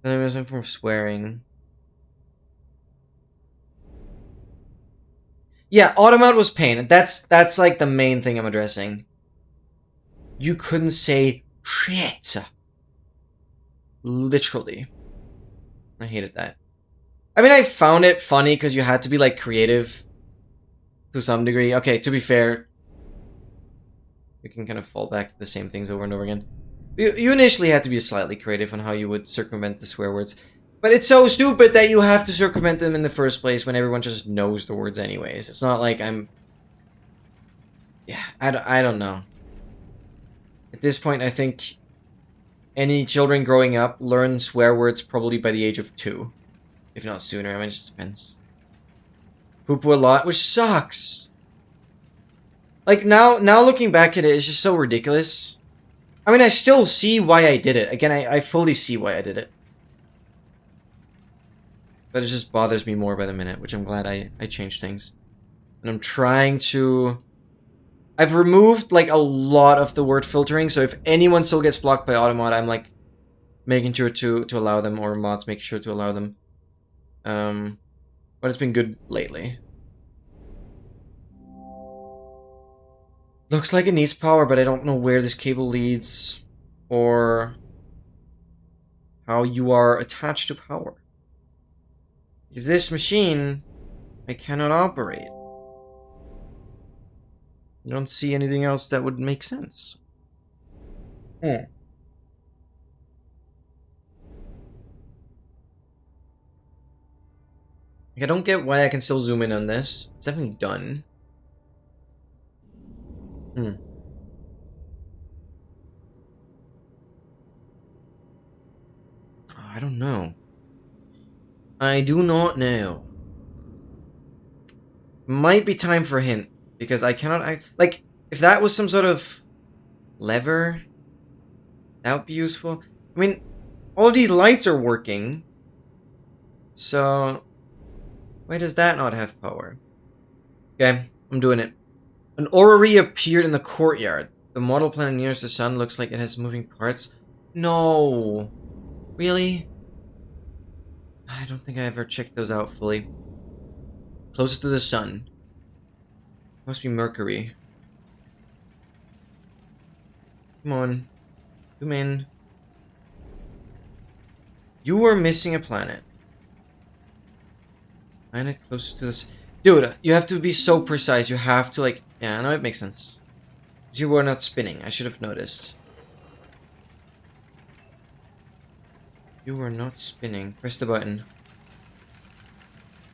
Then I'm using from swearing. Yeah, automat was pain. That's like the main thing I'm addressing. You couldn't say shit. Literally. I hated that. I mean, I found it funny because you had to be, like, creative to some degree. Okay, to be fair, you can kind of fall back to the same things over and over again. You initially had to be slightly creative on how you would circumvent the swear words. But it's so stupid that you have to circumvent them in the first place when everyone just knows the words anyways. It's not like I'm... Yeah, I don't know. At this point, I think any children growing up learn swear words probably by the age of 2. If not sooner. I mean, it just depends. Poo-poo a lot, which sucks. Like, now looking back at it, it's just so ridiculous. I mean, I still see why I did it. Again, I fully see why I did it. But it just bothers me more by the minute, which I'm glad I changed things. And I'm trying to... I've removed, like, a lot of the word filtering, so if anyone still gets blocked by automod, I'm, like, making sure to allow them, or mods make sure to allow them. But it's been good lately. Looks like it needs power, but I don't know where this cable leads, or how you are attached to power. Because this machine, I cannot operate. I don't see anything else that would make sense. I don't get why I can still zoom in on this. It's definitely done. I don't know. I do not know. Might be time for a hint, because I cannot... like, if that was some sort of lever, that would be useful. I mean, all of these lights are working, so why does that not have power? Okay, I'm doing it. An orrery appeared in the courtyard. The model planet nearest the sun looks like it has moving parts. No. Really? I don't think I ever checked those out fully. Closest to the sun. Must be Mercury. Come on. Zoom in. You are missing a planet. Planet close to this. Dude, you have to be so precise. You have to, like... Yeah, I know it makes sense. You were not spinning. I should have noticed. You were not spinning. Press the button.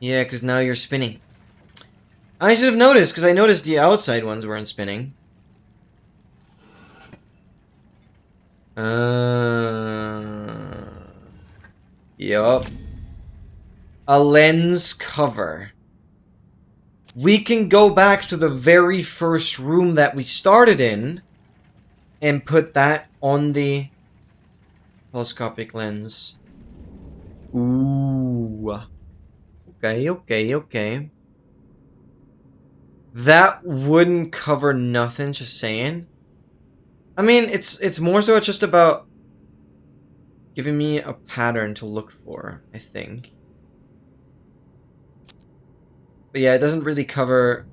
Yeah, because now you're spinning. I should have noticed, because I noticed the outside ones weren't spinning. Yup. A lens cover. We can go back to the very first room that we started in and put that on the telescopic lens. Ooh. Okay. That wouldn't cover nothing, just saying. I mean, it's more so just about giving me a pattern to look for, I think. But yeah, it doesn't really cover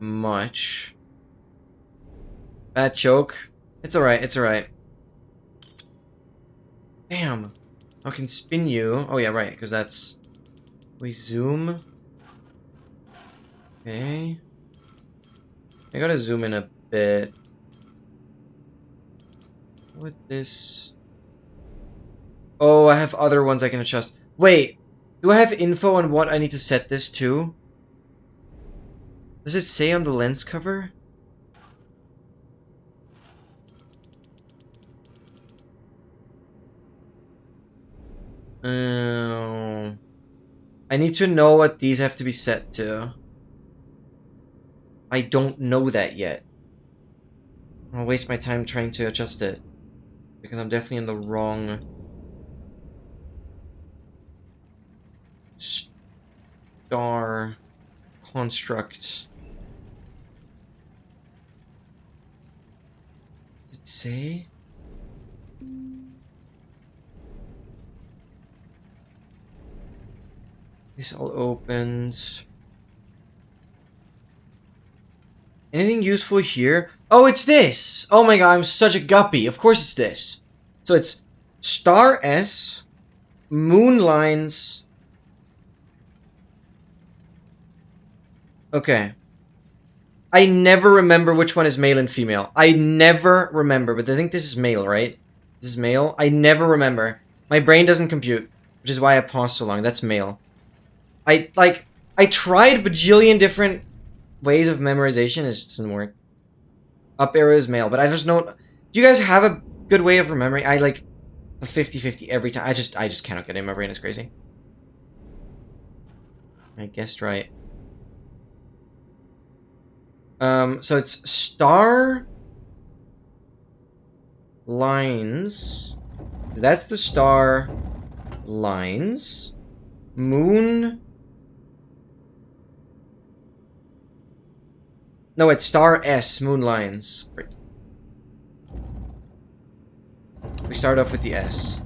much. Bad joke. It's alright. Damn. I can spin you. Oh yeah, right, because that's... We zoom. Okay. I gotta zoom in a bit. What this... Oh, I have other ones I can adjust. Wait, do I have info on what I need to set this to? Does it say on the lens cover? I need to know what these have to be set to. I don't know that yet. I'll waste my time trying to adjust it. Because I'm definitely in the wrong... star construct. Did it say? This all opens. Anything useful here? Oh, it's this! Oh my god, I'm such a guppy. Of course it's this. So it's star S, moon lines. Okay. I never remember which one is male and female. I never remember, but I think this is male, right? This is male? I never remember. My brain doesn't compute, which is why I paused so long. That's male. I tried bajillion different ways of memorization. It just doesn't work. Up arrow is male, but I just don't... Do you guys have a good way of remembering? I like a 50-50 every time. I just cannot get it in my brain. It's crazy. I guessed right. So it's star lines. That's the star lines. Moon. No, it's star S, moon lines. We start off with the S.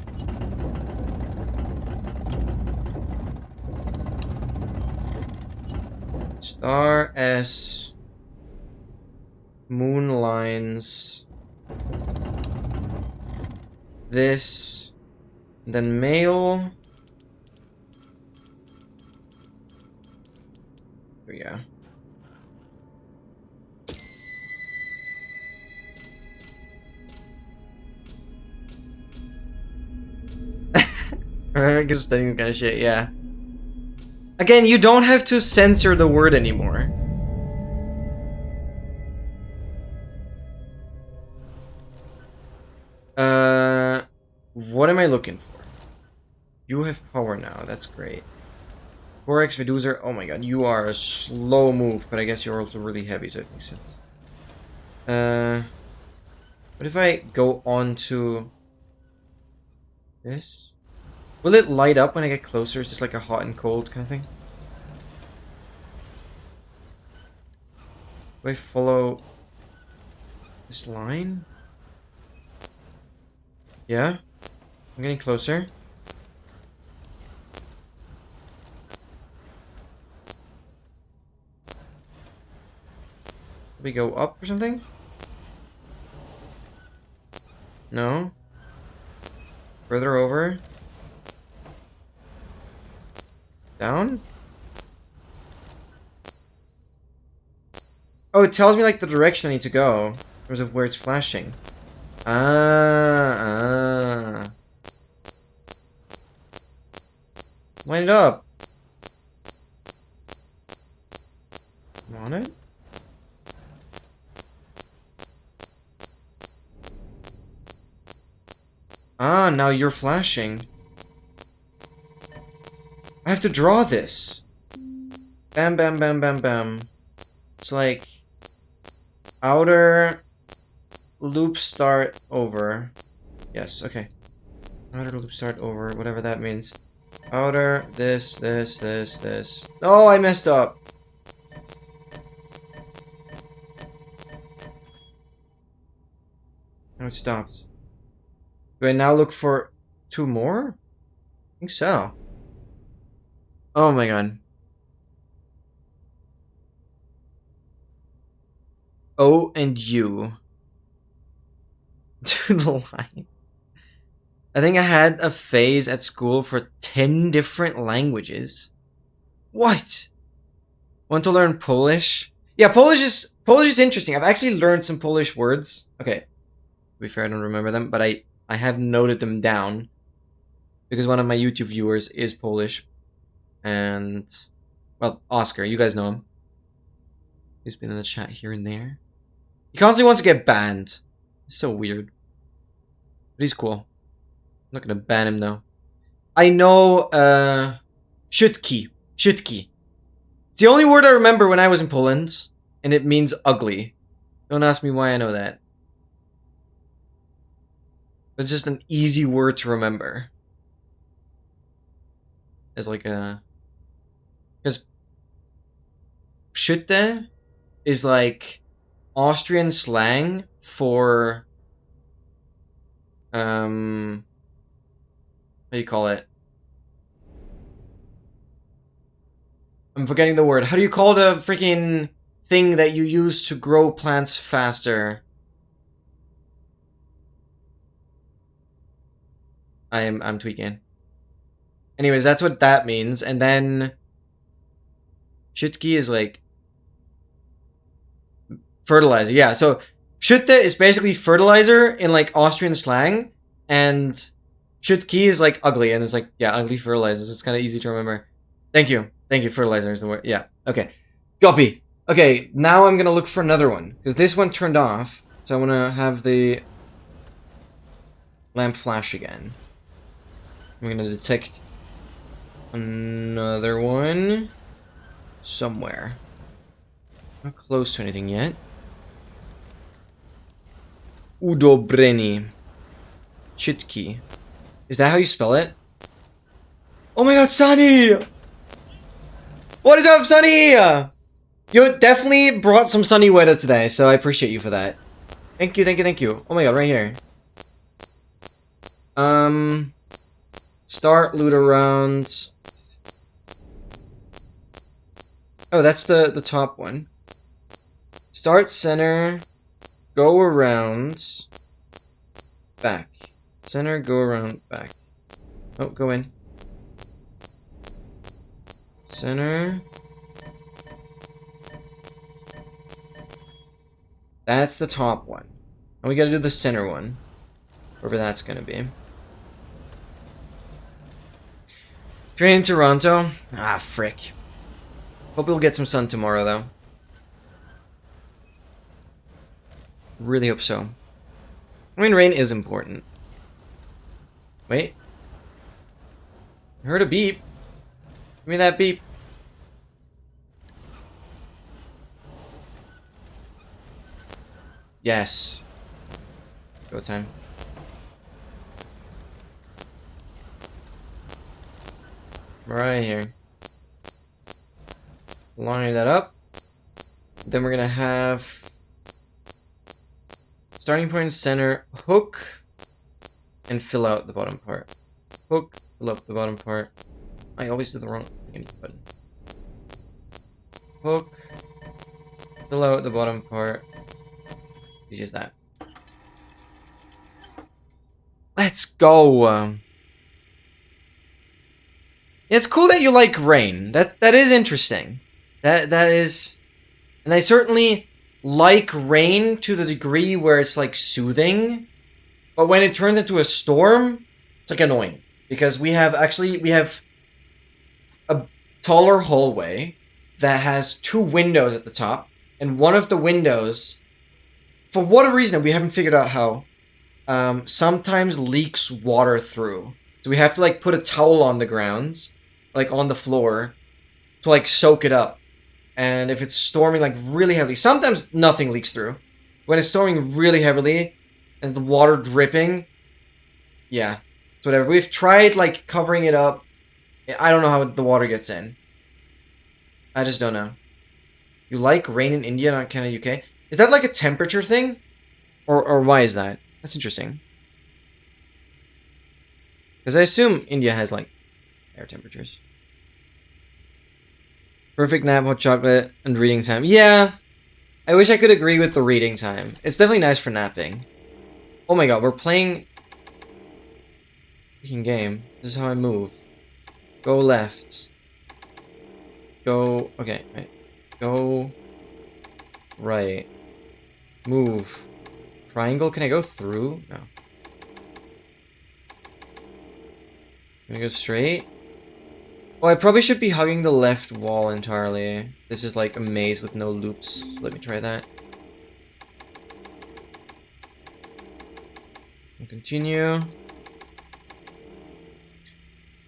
Star S. Moon lines. This. Then male. There we go. I'm just studying kind of shit, yeah. Again, you don't have to censor the word anymore. What am I looking for? You have power now, that's great. 4x Medusa, oh my god, you are a slow move, but I guess you're also really heavy, so it makes sense. What if I go on to this? Will it light up when I get closer? Is this like a hot and cold kind of thing? Do I follow this line? Yeah? I'm getting closer. We go up or something? No? Further over? Down? Oh, it tells me like the direction I need to go in terms of where it's flashing. Ah. Line it up. Want it? Ah, now you're flashing. I have to draw this. Bam, bam, bam, bam, bam. It's like outer loop start over. Yes, okay. Outer loop start over, whatever that means. Outer, this. Oh, I messed up. Now it stopped. Do I now look for 2 more? I think so. Oh my god. O and U. To the line. I think I had a phase at school for 10 different languages. What? Want to learn Polish? Yeah, Polish is interesting. I've actually learned some Polish words. Okay. To be fair, I don't remember them, but I have noted them down. Because one of my YouTube viewers is Polish. And, well, Oscar, you guys know him. He's been in the chat here and there. He constantly wants to get banned. It's so weird. But he's cool. I'm not gonna ban him though. I know, Szutki. Szutki. It's the only word I remember when I was in Poland, and it means ugly. Don't ask me why I know that. It's just an easy word to remember. As like a... Because Schütte is like Austrian slang for... What do you call it? I'm forgetting the word. How do you call the freaking thing that you use to grow plants faster? I'm tweaking. Anyways, that's what that means. And then Schütki is like fertilizer. Yeah, so Schütte is basically fertilizer in like Austrian slang, and Schütki is like ugly, and it's like, yeah, ugly fertilizer. So it's kind of easy to remember. Thank you. Thank you, fertilizer is the word. Yeah, okay. Copy. Okay, now I'm gonna look for another one, because this one turned off, so I want to have the lamp flash again. I'm gonna detect another one somewhere. Not close to anything yet. Udobreni. Chitki. Is that how you spell it? Oh my god, Sunny! What is up, Sunny? You definitely brought some sunny weather today, so I appreciate you for that. Thank you, thank you, thank you. Oh my god, right here. Start, loot around. Oh, that's the top one. Start, center, go around, back. Center, go around, back. Oh, go in. Center. That's the top one. And we gotta do the center one. Wherever that's gonna be. Train in Toronto? Ah, frick. Hope we'll get some sun tomorrow, though. Really hope so. I mean, rain is important. Wait. I heard a beep. Give me that beep. Yes. Go time. Right here. Line that up. Then we're gonna have starting point, center, hook, and fill out the bottom part. Hook, fill up the bottom part. I always do the wrong button. Hook, fill out the bottom part. Easy as that. Let's go. It's cool that you like rain. That is interesting. That is, and I certainly like rain to the degree where it's like soothing, but when it turns into a storm, it's like annoying because we have a taller hallway that has 2 windows at the top, and one of the windows, for whatever reason we haven't figured out how, sometimes leaks water through. So we have to like put a towel on the ground, like on the floor, to like soak it up. And if it's storming like really heavily, sometimes nothing leaks through. When it's storming really heavily and the water dripping, yeah, it's whatever. We've tried like covering it up. I don't know how the water gets in. I just don't know. You like rain in India, not Canada, UK? Is that like a temperature thing? Or why is that? That's interesting. Because I assume India has like air temperatures. Perfect nap, hot chocolate, and reading time. Yeah, I wish I could agree with the reading time. It's definitely nice for napping. Oh my god, we're playing... freaking game. This is how I move. Go left. Go... okay, right. Go... right. Move. Triangle, can I go through? No. Can I go straight? Well, I probably should be hugging the left wall entirely. This is like a maze with no loops. So let me try that. And continue.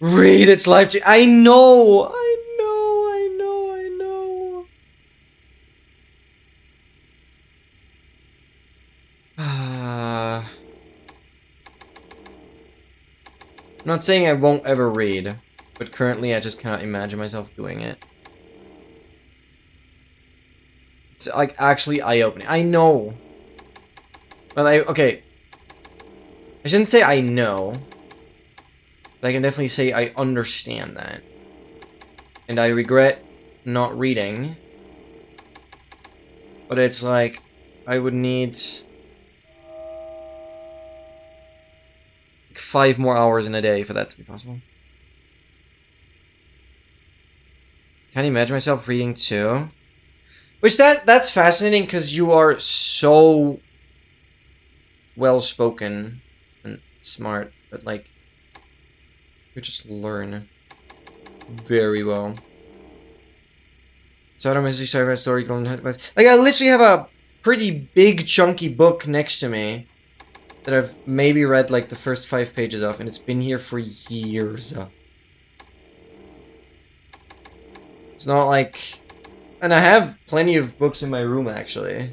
Read, it's life. I know. I know. I know. I know. I'm not saying I won't ever read, but currently I just cannot imagine myself doing it. It's like actually eye-opening. I know. But okay. I shouldn't say I know. But I can definitely say I understand that. And I regret not reading. But it's like, I would need 5 more hours in a day for that to be possible. Can't imagine myself reading too. Which that's fascinating because you are so well spoken and smart, but like you just learn very well. So I don't necessarily serve as story. Like I literally have a pretty big chunky book next to me that I've maybe read like the first 5 pages of, and it's been here for years. It's not like... And I have plenty of books in my room, actually.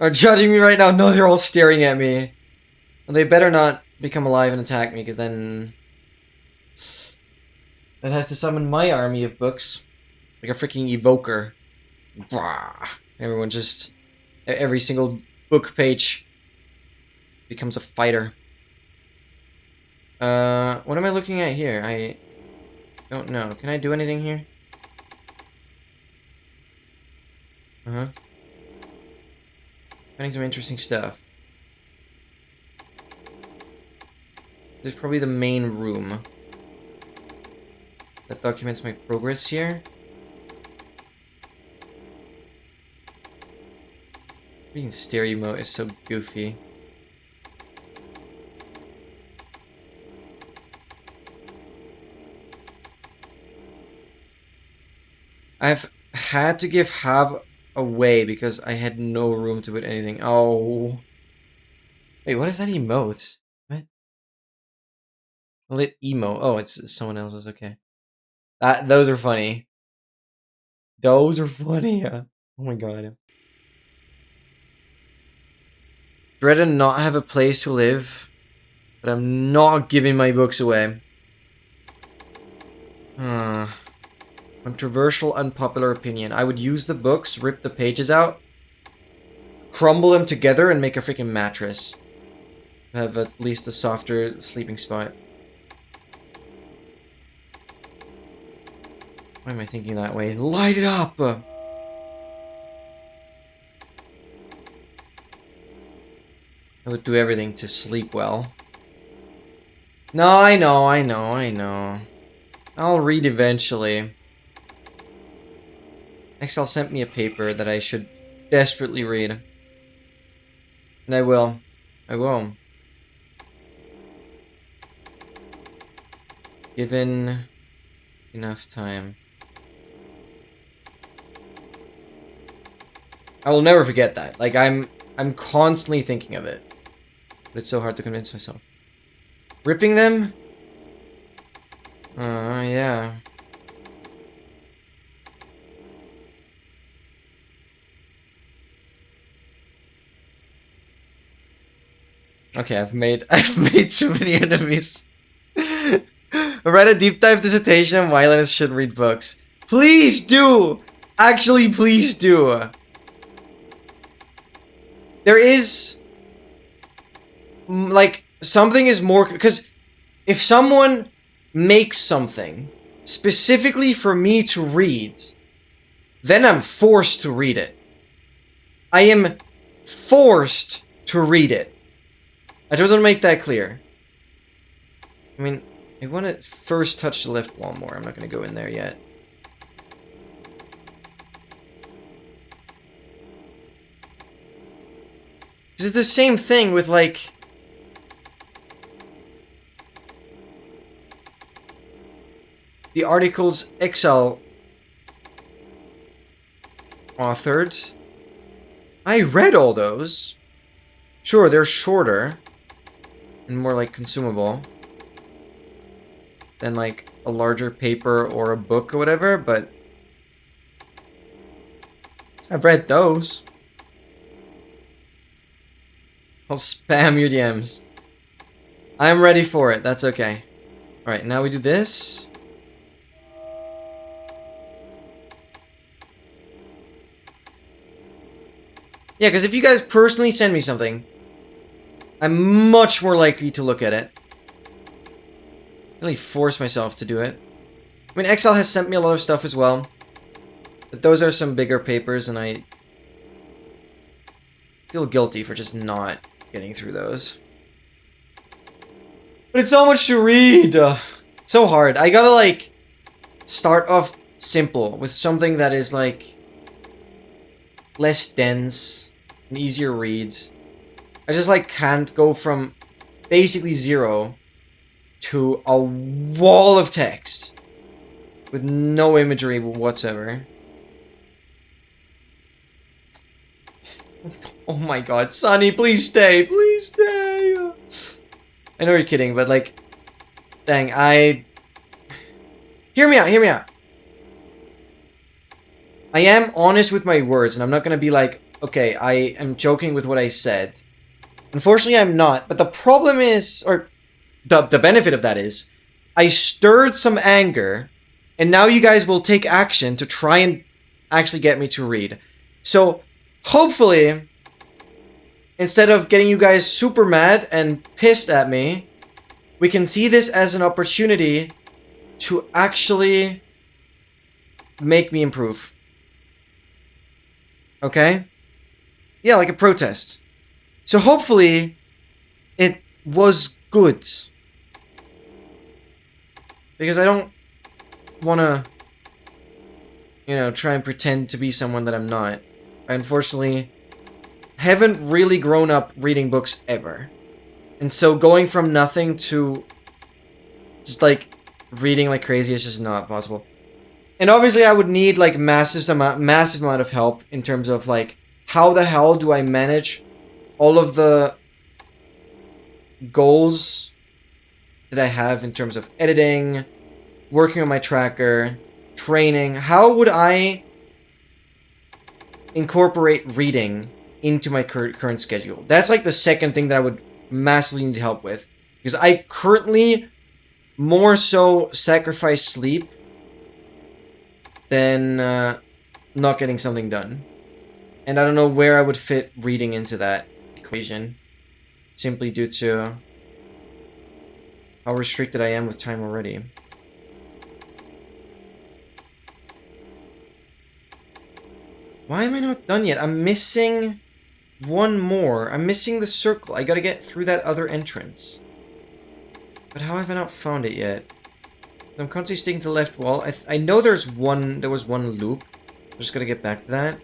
Are judging me right now? No, they're all staring at me. Well, they better not become alive and attack me, because then... I'd have to summon my army of books. Like a freaking evoker. Everyone just... Every single book page becomes a fighter. What am I looking at here? I don't know. Can I do anything here? Uh-huh. Finding some interesting stuff. This is probably the main room that documents my progress here. Freaking stereo mode is so goofy. I've had to give half away because I had no room to put anything. Oh. Wait, what is that emote? What? Lit emo. Oh, it's someone else's. Okay. Those are funny. Those are funny. Oh my god. Dread to not have a place to live, but I'm not giving my books away. Controversial, unpopular opinion. I would use the books, rip the pages out, crumble them together, and make a freaking mattress. Have at least a softer sleeping spot. Why am I thinking that way? Light it up! I would do everything to sleep well. No, I know, I know, I know. I'll read eventually. Excel sent me a paper that I should desperately read. And I will. I will. Given enough time. I will never forget that. Like, I'm constantly thinking of it. But it's so hard to convince myself. Ripping them? Yeah. Okay, I've made too many enemies. I read a deep dive dissertation on why Linus should read books. Please do! Actually, please do! There is... like, something is more... Because if someone makes something specifically for me to read, then I'm forced to read it. I am forced to read it. I just want to make that clear. I mean, I want to first touch the left wall more. I'm not going to go in there yet. Because it's the same thing with, like... the articles Excel authored. I read all those. Sure, they're shorter and more like consumable than like a larger paper or a book or whatever, but I've read those. I'll spam your DMs. I'm ready for it. That's okay. Alright, now we do this. Yeah, because if you guys personally send me something, I'm much more likely to look at it. Really force myself to do it. I mean, Excel has sent me a lot of stuff as well. But those are some bigger papers, and I feel guilty for just not getting through those. But it's so much to read! It's so hard. I gotta, like, start off simple with something that is, like, less dense, and easier reads. I just, like, can't go from basically 0 to a wall of text with no imagery whatsoever. Oh my god, Sonny, please stay! Please stay! I know you're kidding, but, like, dang, Hear me out, hear me out. I am honest with my words, and I'm not gonna be like, okay, I am joking with what I said. Unfortunately, I'm not, but the problem is, or the benefit of that is, I stirred some anger, and now you guys will take action to try and actually get me to read. So, hopefully, instead of getting you guys super mad and pissed at me, we can see this as an opportunity to actually make me improve. Okay? Yeah, like a protest. So hopefully, it was good. Because I don't want to, you know, try and pretend to be someone that I'm not. I unfortunately haven't really grown up reading books ever. And so going from nothing to just, like, reading like crazy is just not possible. And obviously I would need, like, massive amount of help in terms of, like, how the hell do I manage all of the goals that I have in terms of editing, working on my tracker, training. How would I incorporate reading into my current schedule? That's like the second thing that I would massively need help with. Because I currently more so sacrifice sleep than not getting something done. And I don't know where I would fit reading into that equation. Simply due to how restricted I am with time already. Why am I not done yet? I'm missing one more. I'm missing the circle. I gotta get through that other entrance. But how have I not found it yet? I'm constantly sticking to the left wall. I know there was one loop. I'm just gotta get back to that.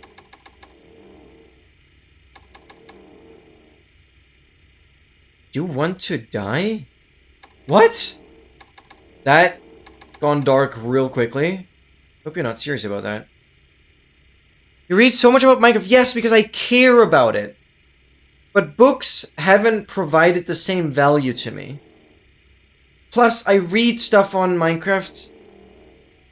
You want to die? What? That gone dark real quickly. Hope you're not serious about that. You read so much about Minecraft. Yes, because I care about it. But books haven't provided the same value to me. Plus, I read stuff on Minecraft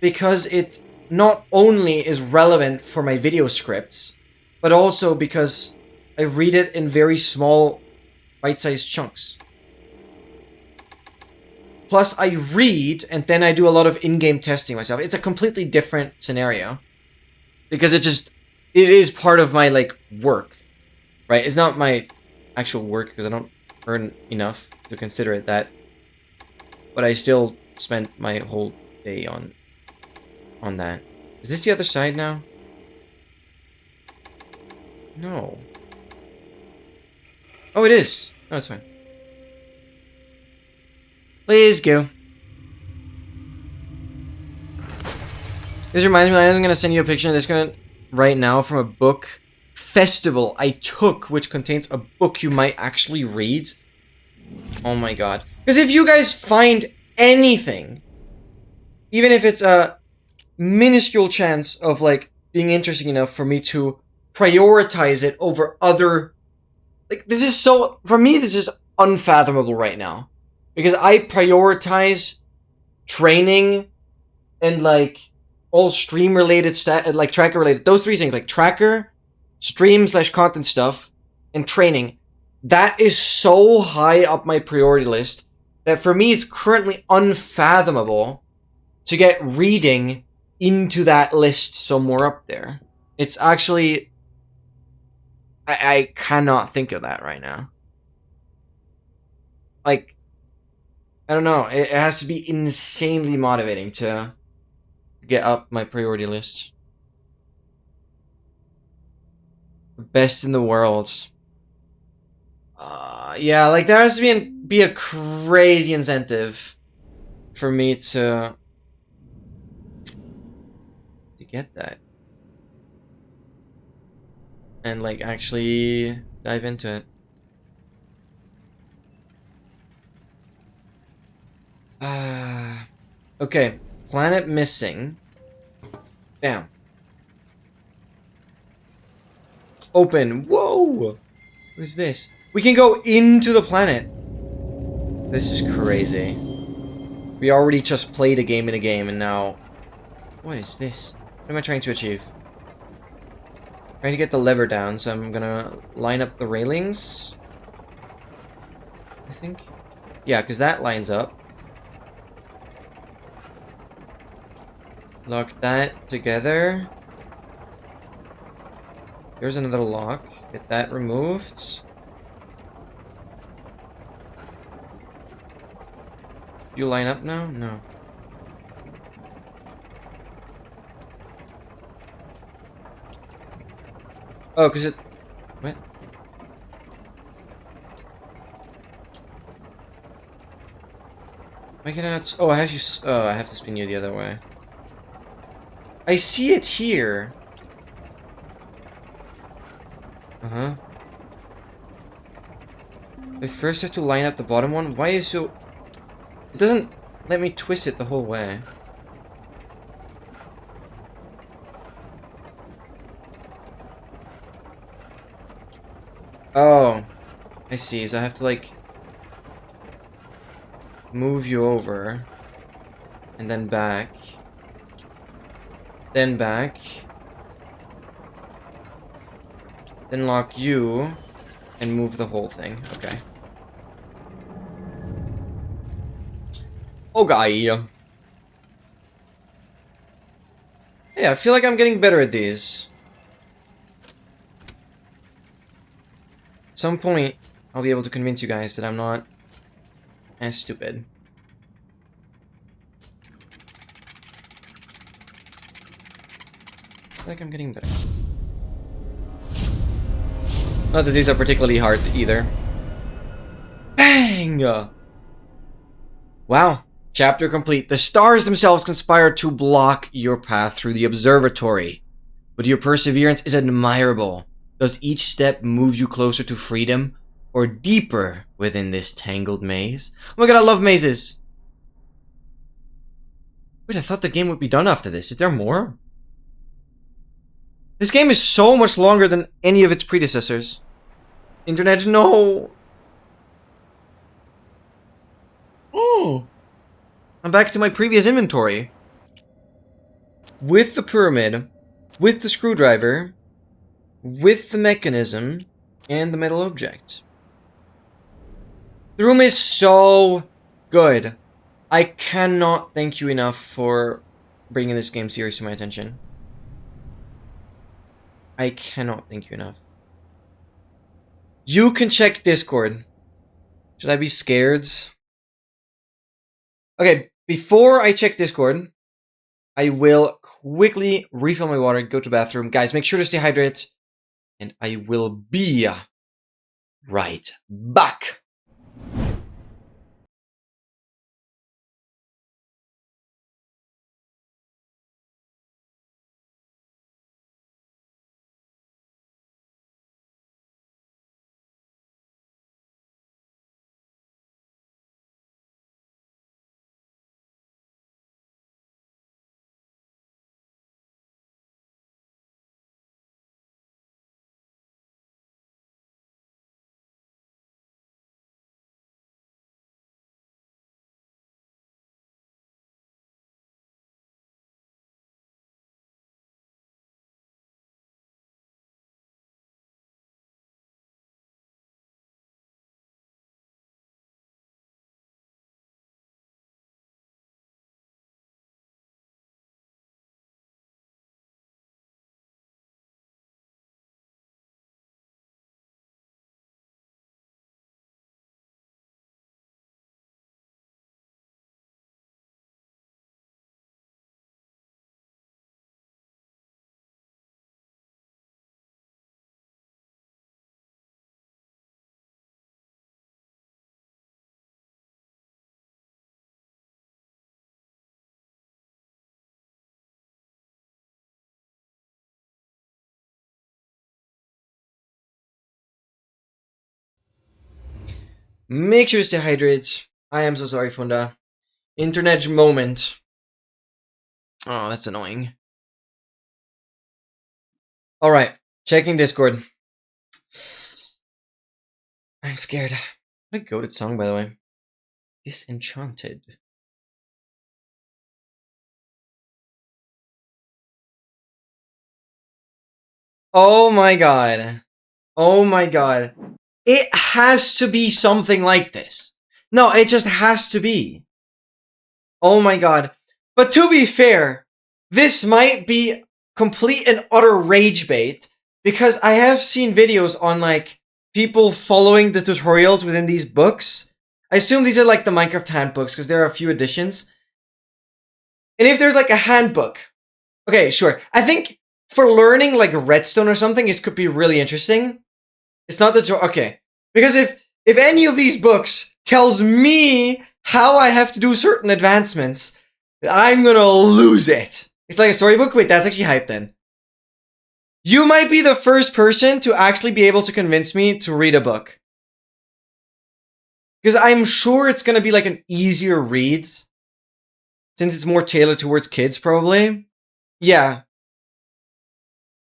because it not only is relevant for my video scripts, but also because I read it in very small, bite-sized chunks. Plus, I read, and then I do a lot of in-game testing myself. It's a completely different scenario. Because it is part of my, like, work. Right? It's not my actual work, because I don't earn enough to consider it that. But I still spent my whole day on that. Is this the other side now? No. Oh, it is. No, it's fine. Please go. This reminds me, I was going to send you a picture of this right now from a book festival I took, which contains a book you might actually read. Oh my god. Because if you guys find anything, even if it's a minuscule chance of, like, being interesting enough for me to prioritize it over other like, this is so, for me, this is unfathomable right now. Because I prioritize training and, like, all stream related like tracker related, those three things, like tracker, stream slash content stuff, and training. That is so high up my priority list that for me it's currently unfathomable to get reading into that list somewhere up there. It's actually, I cannot think of that right now. Like, I don't know, it has to be insanely motivating to get up my priority list. Best in the world. Yeah, like there has to be a crazy incentive for me to get that and like actually dive into it. Okay, planet missing. Bam. Open. Whoa! What is this? We can go into the planet. This is crazy. We already just played a game in a game, and now... What is this? What am I trying to achieve? Trying to get the lever down, so I'm gonna line up the railings. I think. Yeah, because that lines up. Lock that together. Here's another lock. Get that removed. You line up now? No. Oh, because it... What? Why can I not... Oh, I have you... Oh, I have to spin you the other way. I see it here. Uh-huh. I first have to line up the bottom one. Why is so... It doesn't let me twist it the whole way. Oh. I see. So I have to, like... move you over. And then back. Then back. Then lock you. And move the whole thing. Okay. Okay. Yeah, I feel like I'm getting better at these. At some point, I'll be able to convince you guys that I'm not as stupid. I feel like I'm getting better. Not that these are particularly hard either. Bang! Wow. Chapter complete. The stars themselves conspire to block your path through the observatory. But your perseverance is admirable. Does each step move you closer to freedom or deeper within this tangled maze? Oh my god, I love mazes! Wait, I thought the game would be done after this. Is there more? This game is so much longer than any of its predecessors. Internet, no! Oh! I'm back to my previous inventory. With the pyramid, with the screwdriver, with the mechanism, and the metal object. The room is so good. I cannot thank you enough for bringing this game series to my attention. I cannot thank you enough. You can check Discord. Should I be scared? Okay, before I check Discord, I will quickly refill my water, go to the bathroom. Guys, make sure to stay hydrated, and I will be right back. Make sure to stay hydrated. I am so sorry, Funda. Internet moment. Oh, that's annoying. Alright, checking Discord. I'm scared. What a goated song, by the way. Disenchanted. Oh my god. Oh my god. It has to be something like this. No, it just has to be. Oh my god. But to be fair, this might be complete and utter rage bait, because I have seen videos on, like, people following the tutorials within these books. I assume these are like the Minecraft handbooks, because there are a few editions. And if there's like a handbook, okay, sure. I think for learning like redstone or something, it could be really interesting. It's not the okay, because if any of these books tells me how I have to do certain advancements, I'm gonna lose it. It's like a storybook. Wait, that's actually hype then. You might be the first person to actually be able to convince me to read a book, because I'm sure it's gonna be like an easier read, since it's more tailored towards kids, probably. Yeah.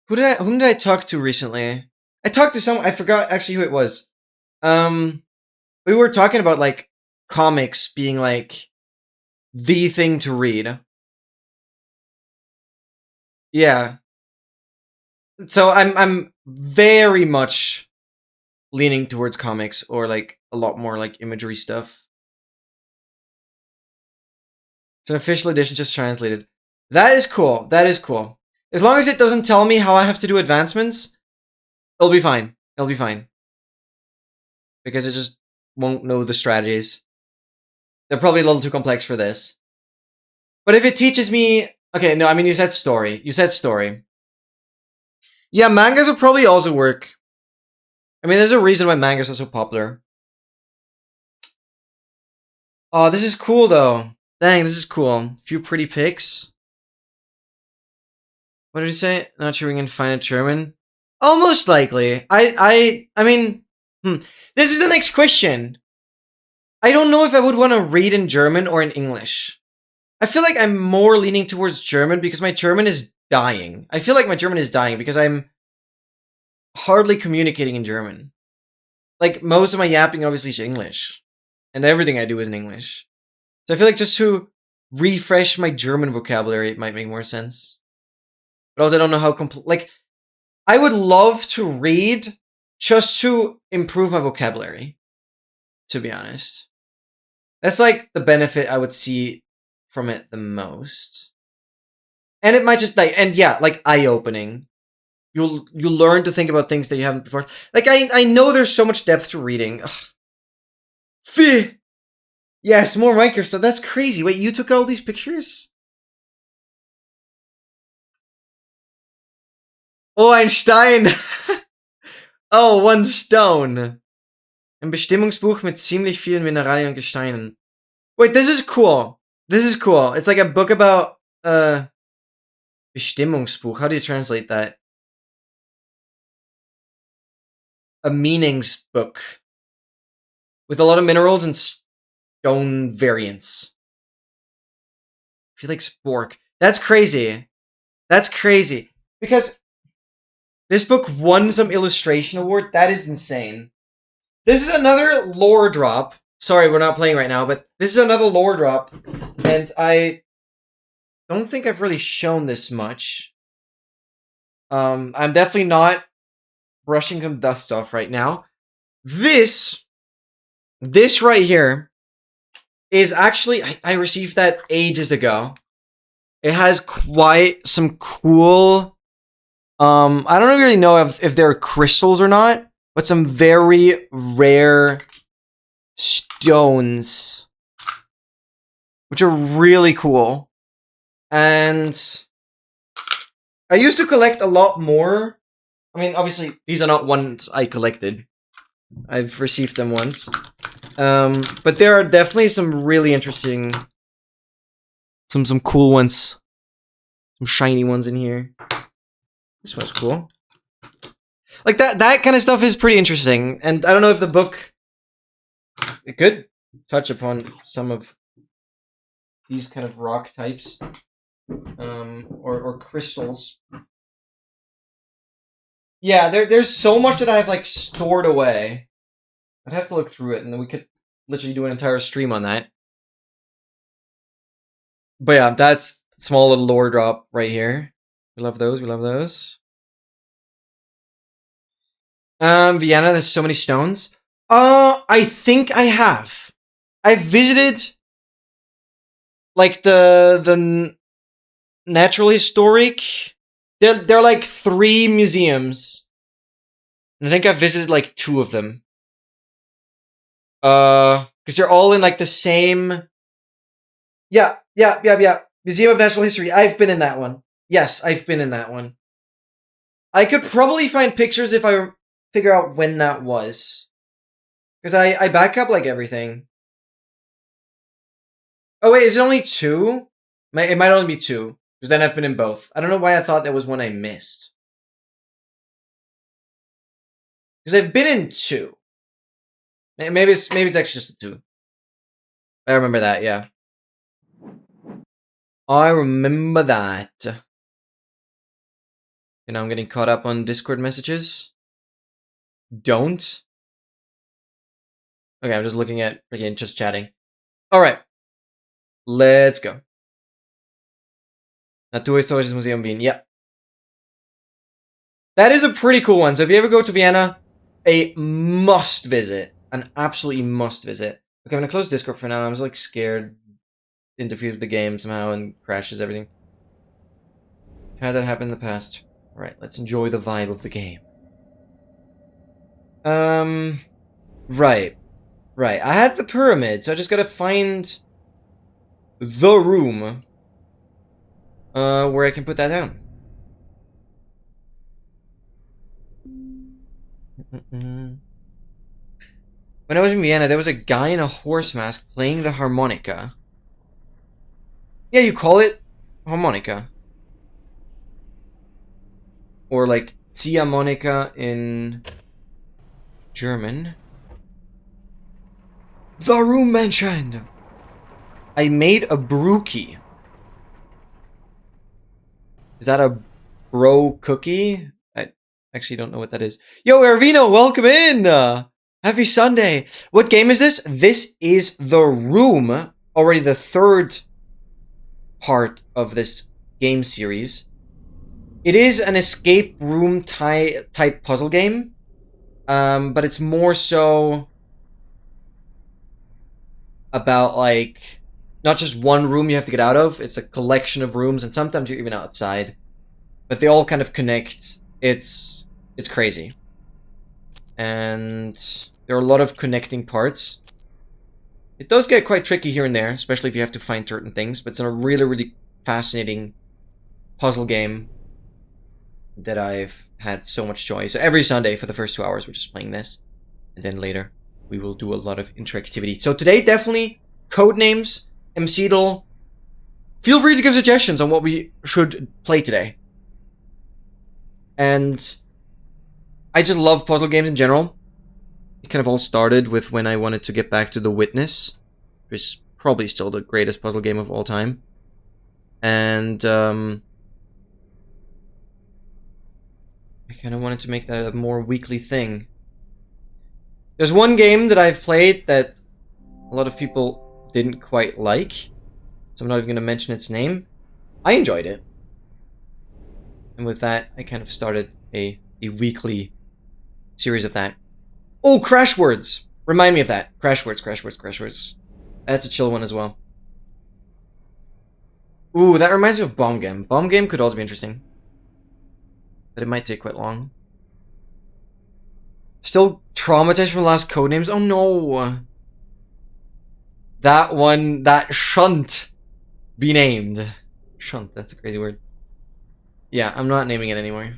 Who did I talk to recently? I talked to someone, I forgot actually who it was. We were talking about like comics being like the thing to read. Yeah. So I'm very much leaning towards comics, or like a lot more like imagery stuff. It's an official edition, just translated. That is cool. That is cool. As long as it doesn't tell me how I have to do advancements, it'll be fine. It'll be fine. Because it just won't know the strategies. They're probably a little too complex for this. But if it teaches me... Okay, no, I mean, you said story. You said story. Yeah, mangas would probably also work. I mean, there's a reason why mangas are so popular. Oh, this is cool, though. Dang, this is cool. A few pretty pics. What did he say? Not sure we can find it German. Almost likely. I mean... This is the next question. I don't know if I would want to read in German or in English. I feel like I'm more leaning towards German because my German is dying. I feel like my German is dying because I'm hardly communicating in German. Like, most of my yapping obviously is English. And everything I do is in English. So I feel like just to refresh my German vocabulary, it might make more sense. But also I don't know how like, I would love to read just to improve my vocabulary, to be honest. That's like the benefit I would see from it the most. And it might just like, and yeah, like eye-opening. You'll learn to think about things that you haven't before. Like, I know there's so much depth to reading. Phew. Yes, more Microsoft. That's crazy. Wait, you took all these pictures? Oh, ein Stein. Oh, one stone. Ein Bestimmungsbuch mit ziemlich vielen Mineralien und Gesteinen. Wait, this is cool. This is cool. It's like a book about, Bestimmungsbuch. How do you translate that? A meanings book. With a lot of minerals and stone variants. I feel like Spork. That's crazy. That's crazy. Because this book won some illustration award. That is insane. This is another lore drop. Sorry, we're not playing right now, but this is another lore drop. And I don't think I've really shown this much. I'm definitely not brushing some dust off right now. This right here is actually, I received that ages ago. It has quite some cool, I don't really know if they're crystals or not, but some very rare stones, which are really cool. And I used to collect a lot more. I mean, obviously, these are not ones I collected. I've received them once. But there are definitely some really interesting, some cool ones. Some shiny ones in here. This one's cool. Like, that kind of stuff is pretty interesting. And I don't know if the book it could touch upon some of these kind of rock types, or crystals. Yeah, there's so much that I have like stored away. I'd have to look through it, and then we could literally do an entire stream on that. But yeah, that's small little lore drop right here. We love those. We love those. Vienna. There's so many stones. I think I have. I've visited like the natural historic. They're like 3 museums. And I think I've visited like 2 of them. Because they're all in like the same. Yeah. Museum of Natural History. I've been in that one. Yes, I've been in that one. I could probably find pictures if I figure out when that was. Because I back up like everything. Oh wait, is it only 2? It might only be 2. Because then I've been in both. I don't know why I thought there was one I missed. Because I've been in 2. Maybe it's actually just a 2. I remember that, yeah. I remember that. And now I'm getting caught up on Discord messages. Don't. Okay, I'm just looking at, again, just chatting. Alright. Let's go. Naturhistorisches Museum Wien. Yep. That is a pretty cool one. So if you ever go to Vienna, a must visit. An absolutely must visit. Okay, I'm gonna close Discord for now. I was like scared. Interferes with the game somehow and crashes everything. Had that happen in the past. Alright, let's enjoy the vibe of the game. Right. Right. I had the pyramid, so I just gotta find the room where I can put that down. When I was in Vienna, there was a guy in a horse mask playing the harmonica. Yeah, you call it harmonica. Or like Ziehharmonika in German. The room mentioned! I made a brookie. Is that a bro cookie? I actually don't know what that is. Yo, Ervino, welcome in! Happy Sunday! What game is this? This is The Room. Already the 3rd part of this game series. It is an escape room type puzzle game. But it's more so about like not just one room you have to get out of. It's a collection of rooms, and sometimes you're even outside. But they all kind of connect. It's crazy. And there are a lot of connecting parts. It does get quite tricky here and there, especially if you have to find certain things, but it's a really, really fascinating puzzle game that I've had so much joy. So every Sunday for the first 2 hours, we're just playing this. And then later, we will do a lot of interactivity. So today, definitely, Codenames, MCDL. Feel free to give suggestions on what we should play today. And I just love puzzle games in general. It kind of all started with when I wanted to get back to The Witness, which is probably still the greatest puzzle game of all time. And I kind of wanted to make that a more weekly thing. There's one game that I've played that a lot of people didn't quite like, so I'm not even going to mention its name. I enjoyed it. And with that, I kind of started a weekly series of that. Oh, Crash Words! Remind me of that. Crash Words. That's a chill one as well. Ooh, that reminds me of Bomb Game. Bomb Game could also be interesting. But it might take quite long. Still traumatized from the last Codenames? Oh no! That one, that shan't be named. Shan't, that's a crazy word. Yeah, I'm not naming it anymore.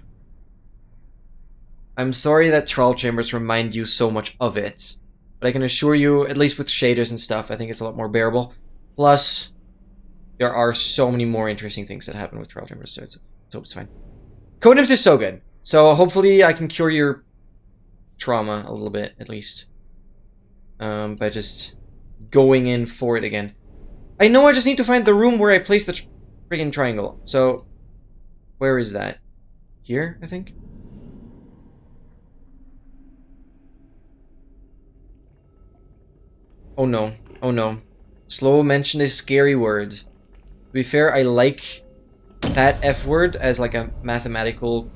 I'm sorry that Troll Chambers remind you so much of it. But I can assure you, at least with shaders and stuff, I think it's a lot more bearable. Plus, there are so many more interesting things that happen with Troll Chambers, so it's fine. Codenames is so good. So hopefully I can cure your trauma a little bit, at least. by just going in for it again. I know I just need to find the room where I placed the friggin' triangle. So, where is that? Here, I think? Oh no. Oh no. Slow mentioned a scary word. To be fair, I like that F word as like a mathematical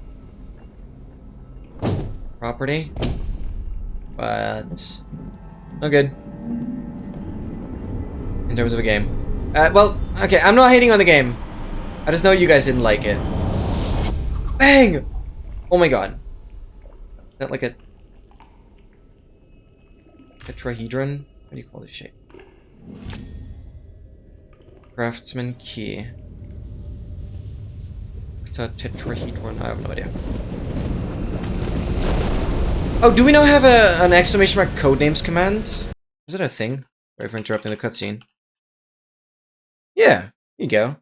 property. But not good. In terms of a game. Well, okay, I'm not hating on the game. I just know you guys didn't like it. Bang! Oh my god. Is that like a tetrahedron? What do you call this shape? Craftsman key. Tetrahedron. I have no idea. Oh, do we now have an exclamation mark codenames command? Is that a thing? Sorry for interrupting the cutscene. Yeah, here you go.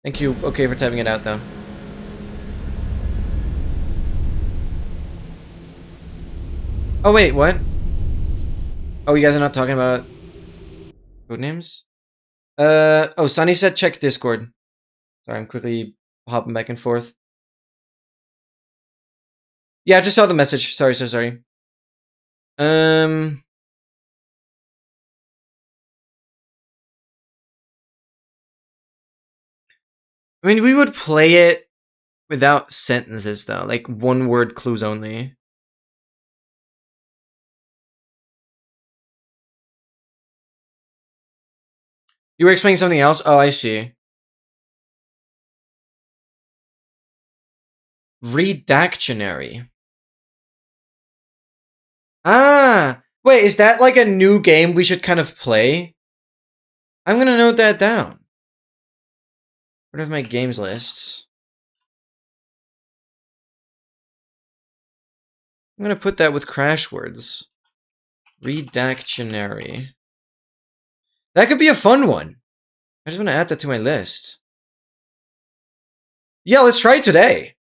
Thank you. Okay for typing it out though. Oh wait, what? Oh, you guys are not talking about codenames? Oh, Sunny said check Discord. Sorry, I'm quickly hopping back and forth. Yeah, I just saw the message. Sorry. I mean, we would play it without sentences, though. Like, one-word clues only. You were explaining something else? Oh, I see. Redactionary. Ah! Wait, is that like a new game we should kind of play? I'm gonna note that down. What are my games lists? I'm gonna put that with crash words. Redactionary. That could be a fun one. I just want to add that to my list. Yeah, let's try it today.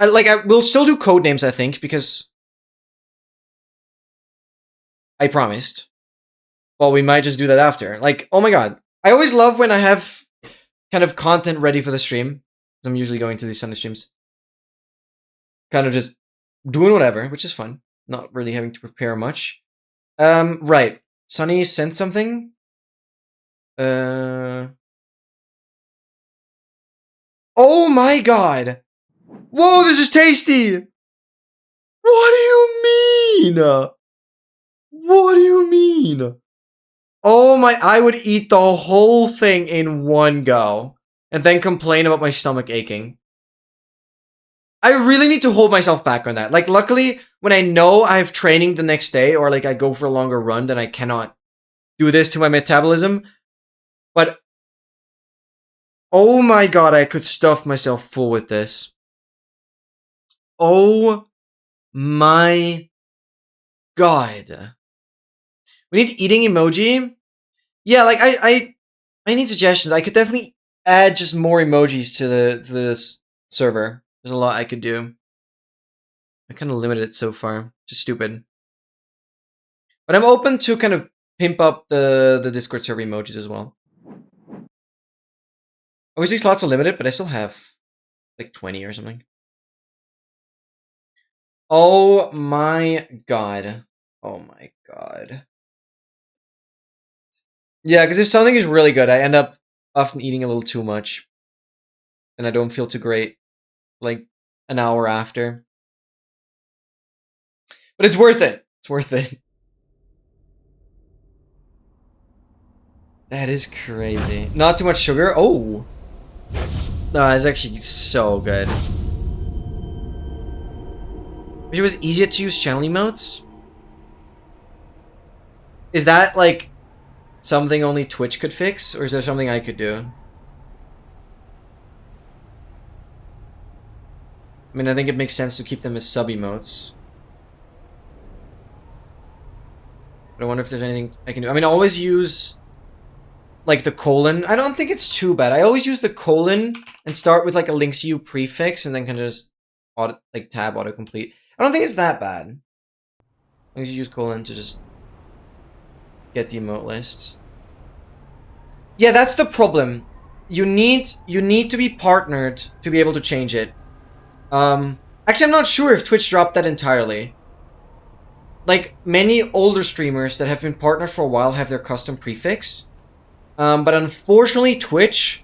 We'll still do code names, I think, because I promised. Well, we might just do that after. Like, oh my god. I always love when I have kind of content ready for the stream. Because I'm usually going to these Sunday streams. Kind of just doing whatever, which is fun. Not really having to prepare much. Right. Sunny sent something. Oh my god! Whoa, this is tasty! What do you mean? What do you mean? Oh my, I would eat the whole thing in one go. And then complain about my stomach aching. I really need to hold myself back on that. Like, luckily, when I know I have training the next day, or like I go for a longer run, then I cannot do this to my metabolism. But, oh my god, I could stuff myself full with this. Oh my god. We need eating emoji. Yeah, like I need suggestions. I could definitely add just more emojis to the server. There's a lot I could do. I kind of limited it so far. Just stupid. But I'm open to kind of pimp up the Discord server emojis as well. Obviously slots are limited, but I still have like 20 or something. Oh my god. Oh my god. Yeah, because if something is really good, I end up often eating a little too much. And I don't feel too great like an hour after. But it's worth it. It's worth it. That is crazy. Not too much sugar. Oh. No, it's actually so good. Wish it was easier to use channel emotes. Is that like something only Twitch could fix, or is there something I could do? I mean, I think it makes sense to keep them as sub emotes. But I wonder if there's anything I can do. I mean, I always use like the colon. I don't think it's too bad. I always use the colon and start with like a links you prefix and then can just auto, like tab autocomplete. I don't think it's that bad. Let's use colon to just get the emote list. Yeah, that's the problem. You need to be partnered to be able to change it. Actually, I'm not sure if Twitch dropped that entirely. Like, many older streamers that have been partnered for a while have their custom prefix. But unfortunately, Twitch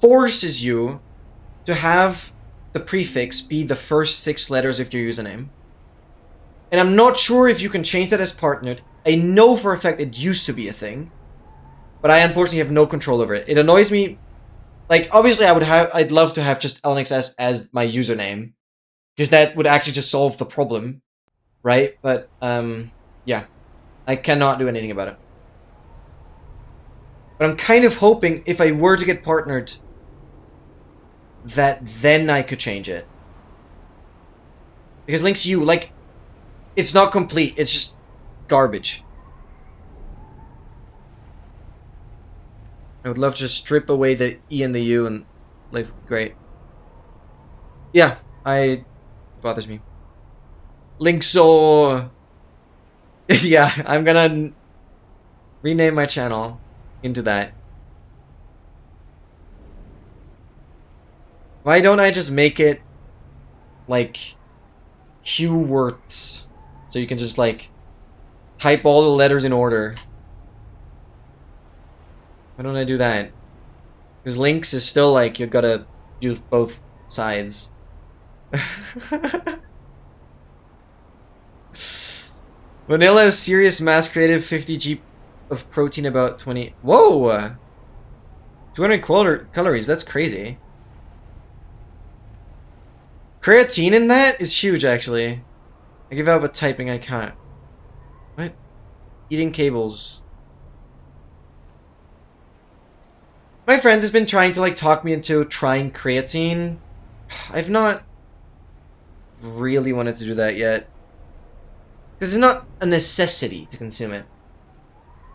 forces you to have the prefix be the first 6 letters of your username. And I'm not sure if you can change that as partnered. I know for a fact it used to be a thing, but I unfortunately have no control over it. It annoys me. Like, obviously I'd love to have just LNXS as my username, because that would actually just solve the problem, right? But, yeah. I cannot do anything about it. But I'm kind of hoping if I were to get partnered, that then I could change it. Because Link's U, like, it's not complete, it's just garbage. I would love to just strip away the E and the U and live great. Yeah, it bothers me. Linkso. Yeah, I'm gonna rename my channel into that. Why don't I just make it like Q words, so you can just like type all the letters in order? Why don't I do that? Because Links is still like you gotta use both sides. Vanilla is serious mass creative 50g of protein, about 20. Whoa! 200 calories, that's crazy. Creatine in that is huge, actually. I give up, but typing I can't. What? Eating cables. My friends has been trying to like talk me into trying creatine. I've not really wanted to do that yet. Because it's not a necessity to consume it.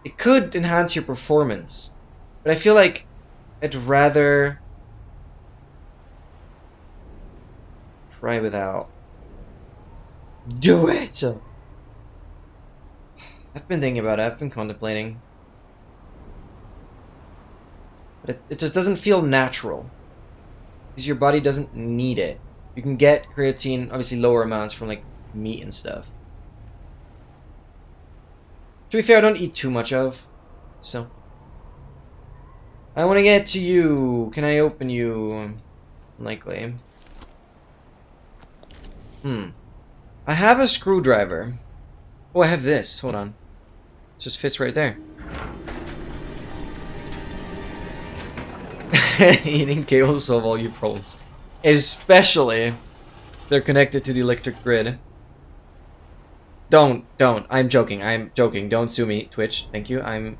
It could enhance your performance. But I feel like I'd rather try without. Do it! I've been thinking about it. I've been contemplating. But it just doesn't feel natural. Because your body doesn't need it. You can get creatine, obviously lower amounts from like meat and stuff. To be fair, I don't eat too much of. So. I want to get to you. Can I open you? Likely. I have a screwdriver. Oh, I have this. Hold on. It just fits right there. Eating cables solve all your problems. Especially if they're connected to the electric grid. Don't. I'm joking. Don't sue me, Twitch. Thank you. I'm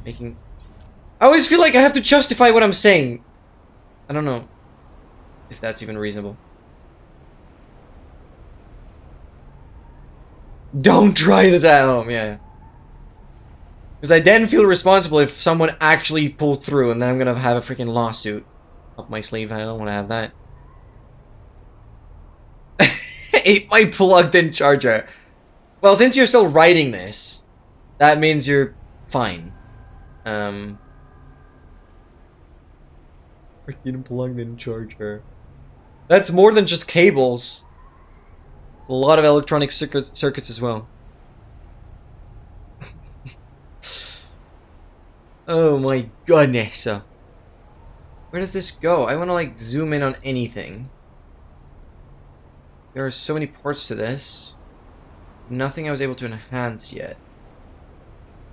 making... I always feel like I have to justify what I'm saying. I don't know if that's even reasonable. Don't try this at home, yeah. Because I then feel responsible if someone actually pulled through, and then I'm gonna have a freaking lawsuit up my sleeve. I don't want to have that. Ate my plugged-in charger. Well, since you're still writing this, that means you're fine. Freaking plugged-in charger. That's more than just cables. A lot of electronic circuits as well. Oh my goodness. Where does this go? I want to like zoom in on anything. There are so many parts to this. Nothing I was able to enhance yet.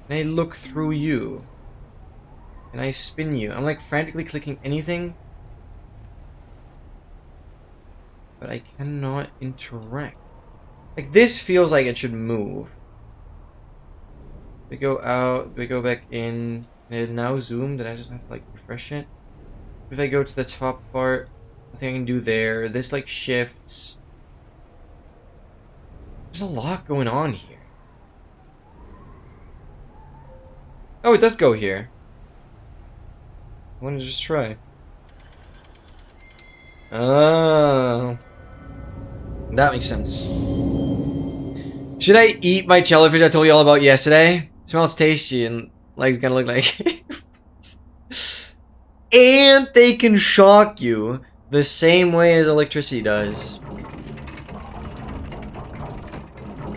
Can I look through you? Can I spin you? I'm like frantically clicking anything, but I cannot interact. Like this feels like it should move. We go out, we go back in. Can it now zoom? Did I just have to like refresh it? If I go to the top part, nothing I can do there. This like shifts. There's a lot going on here. Oh, it does go here. I want to just try. Oh. That makes sense. Should I eat my jellyfish I told you all about yesterday? It smells tasty and like it's gonna look like. And they can shock you the same way as electricity does.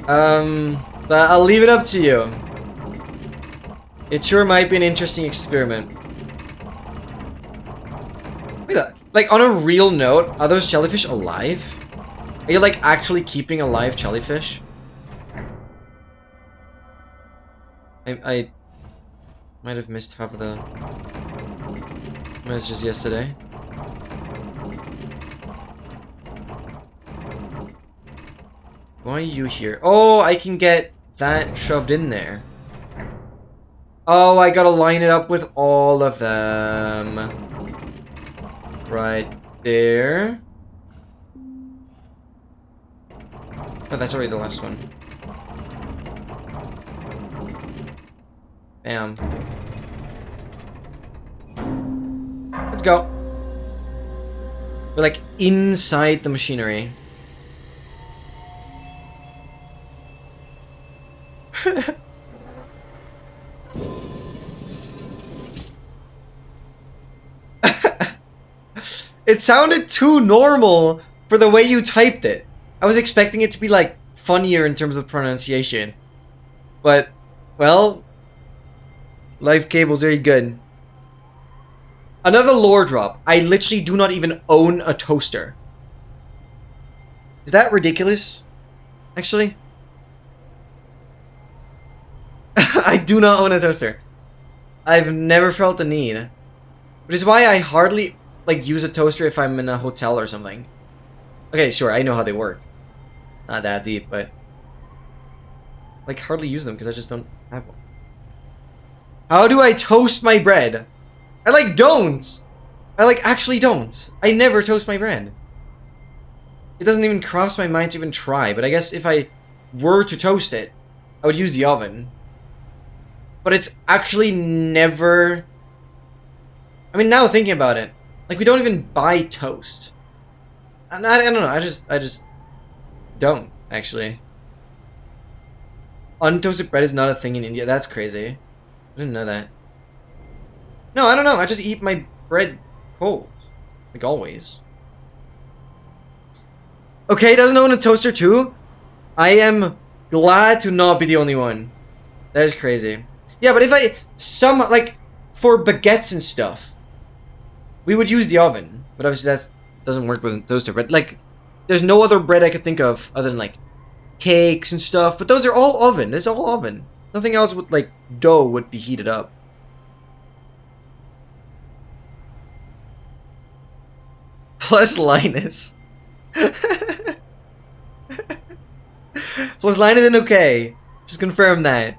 I'll leave it up to you. It sure might be an interesting experiment. Look at that. Like, on a real note, are those jellyfish alive? Are you, like, actually keeping alive jellyfish? I might have missed half of the messages yesterday. Why are you here? Oh, I can get that shoved in there. Oh, I gotta line it up with all of them. Right there. Oh, that's already the last one. Bam. Let's go. We're like inside the machinery. It sounded too normal for the way you typed it. I was expecting it to be like funnier in terms of pronunciation. But, well, life cable's very good. Another lore drop. I literally do not even own a toaster. Is that ridiculous? Actually? I do not own a toaster. I've never felt the need. Which is why I hardly, like, use a toaster if I'm in a hotel or something. Okay, sure, I know how they work. Not that deep, but... like, hardly use them because I just don't have one. How do I toast my bread? I, like, don't! I, like, actually don't. I never toast my bread. It doesn't even cross my mind to even try, but I guess if I were to toast it, I would use the oven. But it's actually never... I mean, now thinking about it, like, we don't even buy toast. I don't know, I just don't, actually. Untoasted bread is not a thing in India. That's crazy. I didn't know that. No, I don't know. I just eat my bread cold. Like, always. Okay, doesn't own a toaster too? I am glad to not be the only one. That is crazy. Yeah, but if like, for baguettes and stuff, we would use the oven. But obviously that doesn't work with a toaster. But, like, there's no other bread I could think of other than, like, cakes and stuff. But those are all oven. It's all oven. Nothing else with, like, dough would be heated up. Plus Linus. Plus Linus isn't okay. Just confirm that.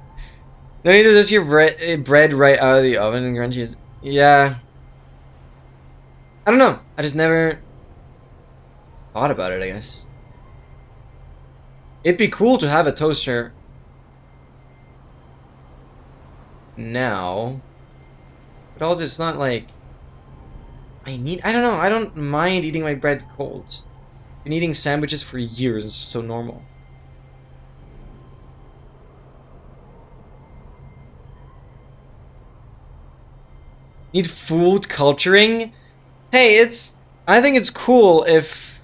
Then you just your bread right out of the oven and crunchy is... yeah. I don't know. I just never thought about it, I guess. It'd be cool to have a toaster now. But also it's not like... I don't know. I don't mind eating my bread cold. Been eating sandwiches for years. It's just so normal. Need food culturing? Hey, I think it's cool if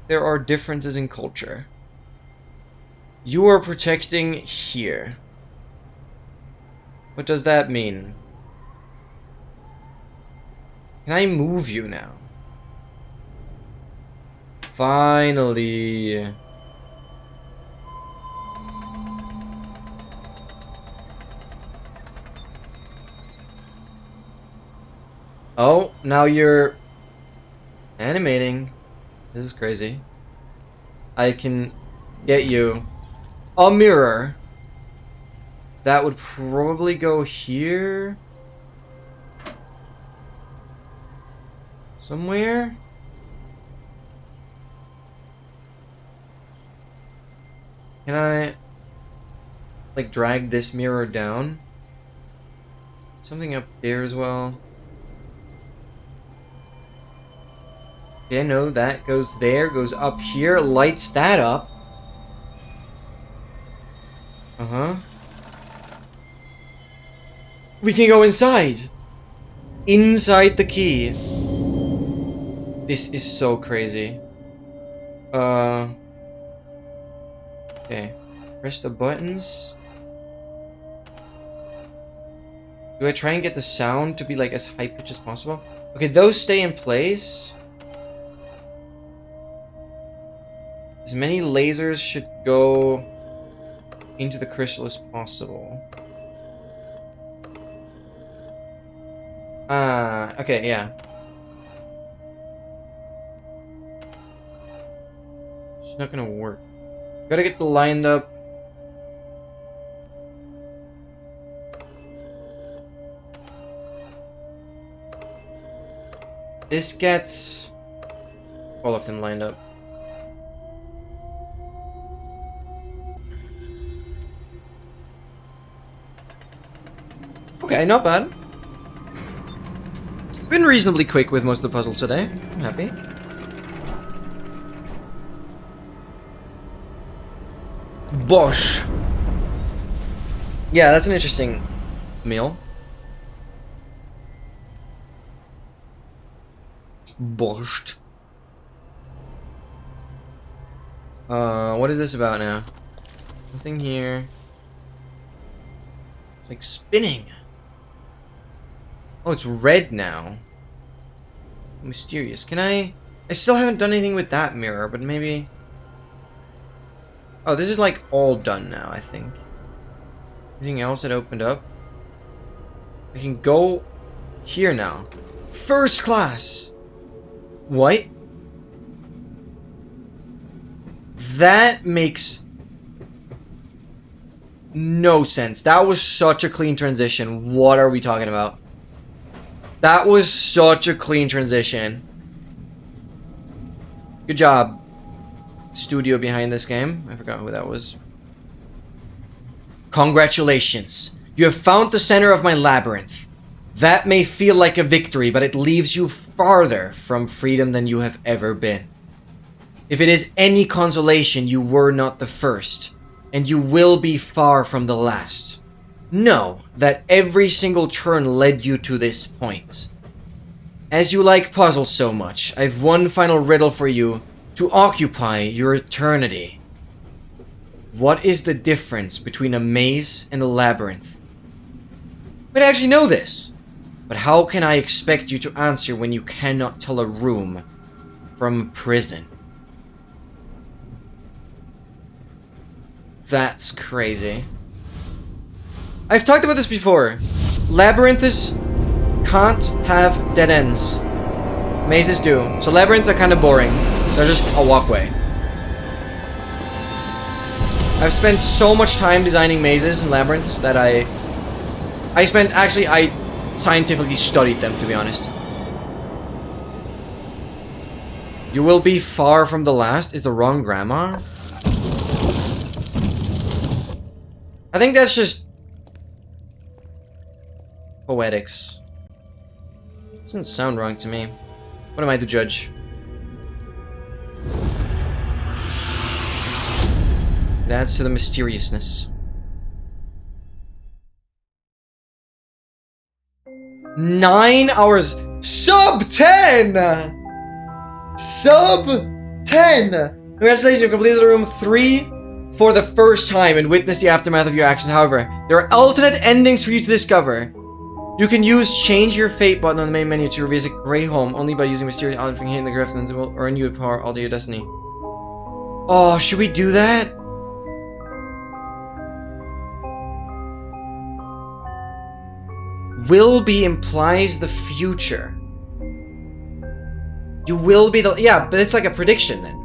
there are differences in culture. You are protecting here. What does that mean? Can I move you now? Finally. Oh, now you're animating. This is crazy. I can get you a mirror. That would probably go here. Somewhere? Can I, like, drag this mirror down? Something up there as well. Yeah, no, that goes there, goes up here, lights that up. Uh-huh. We can go inside. Inside the key. This is so crazy. Okay. Press the buttons. Do I try and get the sound to be like as high pitched as possible? Okay, those stay in place. As many lasers should go into the crystal as possible. Okay, yeah. It's not gonna work. Gotta get the lined up. This gets all of them lined up. Okay, not bad. Been reasonably quick with most of the puzzles today. I'm happy. Bosh. Yeah, that's an interesting meal. Borscht. What is this about now? Nothing here. It's like spinning. Oh, it's red now. Mysterious. Can I still haven't done anything with that mirror, but maybe... Oh, this is like all done now, I think. Anything else that opened up? I can go here now. First class! What? That makes no sense. That was such a clean transition. What are we talking about? That was such a clean transition. Good job, studio behind this game. I forgot who that was. Congratulations. You have found the center of my labyrinth. That may feel like a victory, but it leaves you farther from freedom than you have ever been. If it is any consolation, you were not the first, and you will be far from the last. Know that every single turn led you to this point. As you like puzzles so much, I've one final riddle for you to occupy your eternity. What is the difference between a maze and a labyrinth? But I actually know this. But how can I expect you to answer when you cannot tell a room from a prison? That's crazy. I've talked about this before. Labyrinths can't have dead ends. Mazes do. So labyrinths are kind of boring. They're just a walkway. I've spent so much time designing mazes and labyrinths that I scientifically studied them, to be honest. You will be far from the last is the wrong grammar. I think that's just poetics. Doesn't sound wrong to me. What am I to judge? It adds to the mysteriousness. 9 hours. Sub 10! Sub 10! Congratulations, you completed the room 3 for the first time and witnessed the aftermath of your actions. However, there are alternate endings for you to discover. You can use Change Your Fate button on the main menu to revisit Grey Home only by using Mysterious Island from hitting the Griffins will earn you a power alter your destiny. Oh, should we do that? Will be implies the future. You will be the... Yeah, but it's like a prediction then.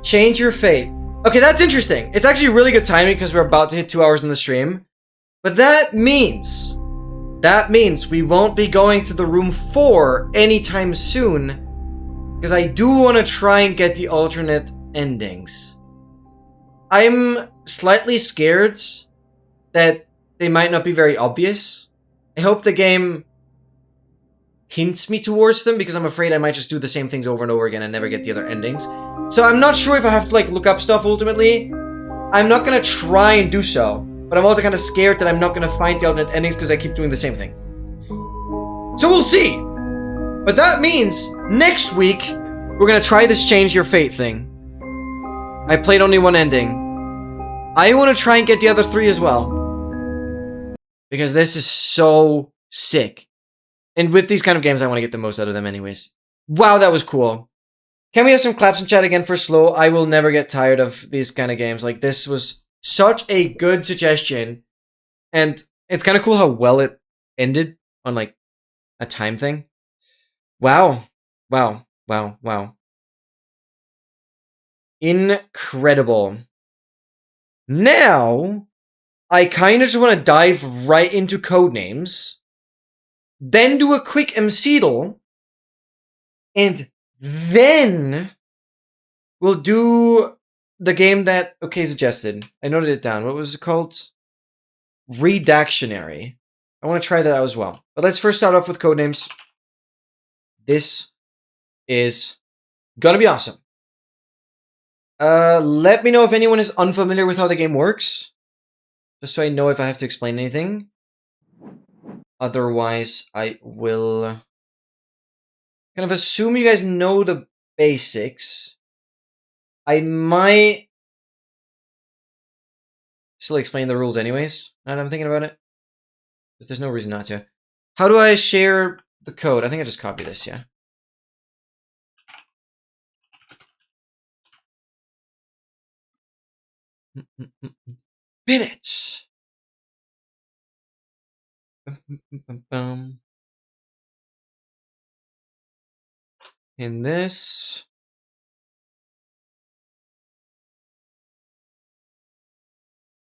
Change Your Fate. Okay, that's interesting. It's actually really good timing because we're about to hit 2 hours in the stream. But that means we won't be going to the room 4 anytime soon. Because I do want to try and get the alternate endings. I'm slightly scared that they might not be very obvious. I hope the game hints me towards them because I'm afraid I might just do the same things over and over again and never get the other endings. So I'm not sure if I have to like look up stuff ultimately. I'm not gonna try and do so, but I'm also kind of scared that I'm not gonna find the alternate endings because I keep doing the same thing. So we'll see. But that means next week we're gonna try this change your fate thing. I played only one ending. I want to try and get the other 3 as well, because this is so sick. And with these kind of games, I want to get the most out of them anyways. Wow, that was cool. Can we have some claps in chat again for slow? I will never get tired of these kind of games. Like, this was such a good suggestion. And it's kind of cool how well it ended on, like, a time thing. Wow. Wow. Wow. Wow. Incredible. Now, I kind of just want to dive right into codenames. Then do a quick MCDL. And then we'll do the game that OK suggested. I noted it down. What was it called? Redactionary. I want to try that out as well. But let's first start off with codenames. This is gonna be awesome. Let me know if anyone is unfamiliar with how the game works, just so I know if I have to explain anything. Otherwise, I will kind of assume you guys know the basics. I might still explain the rules anyways, now that I'm thinking about it, because there's no reason not to. How do I share the code? I think I just copy this, yeah. Minutes. In this.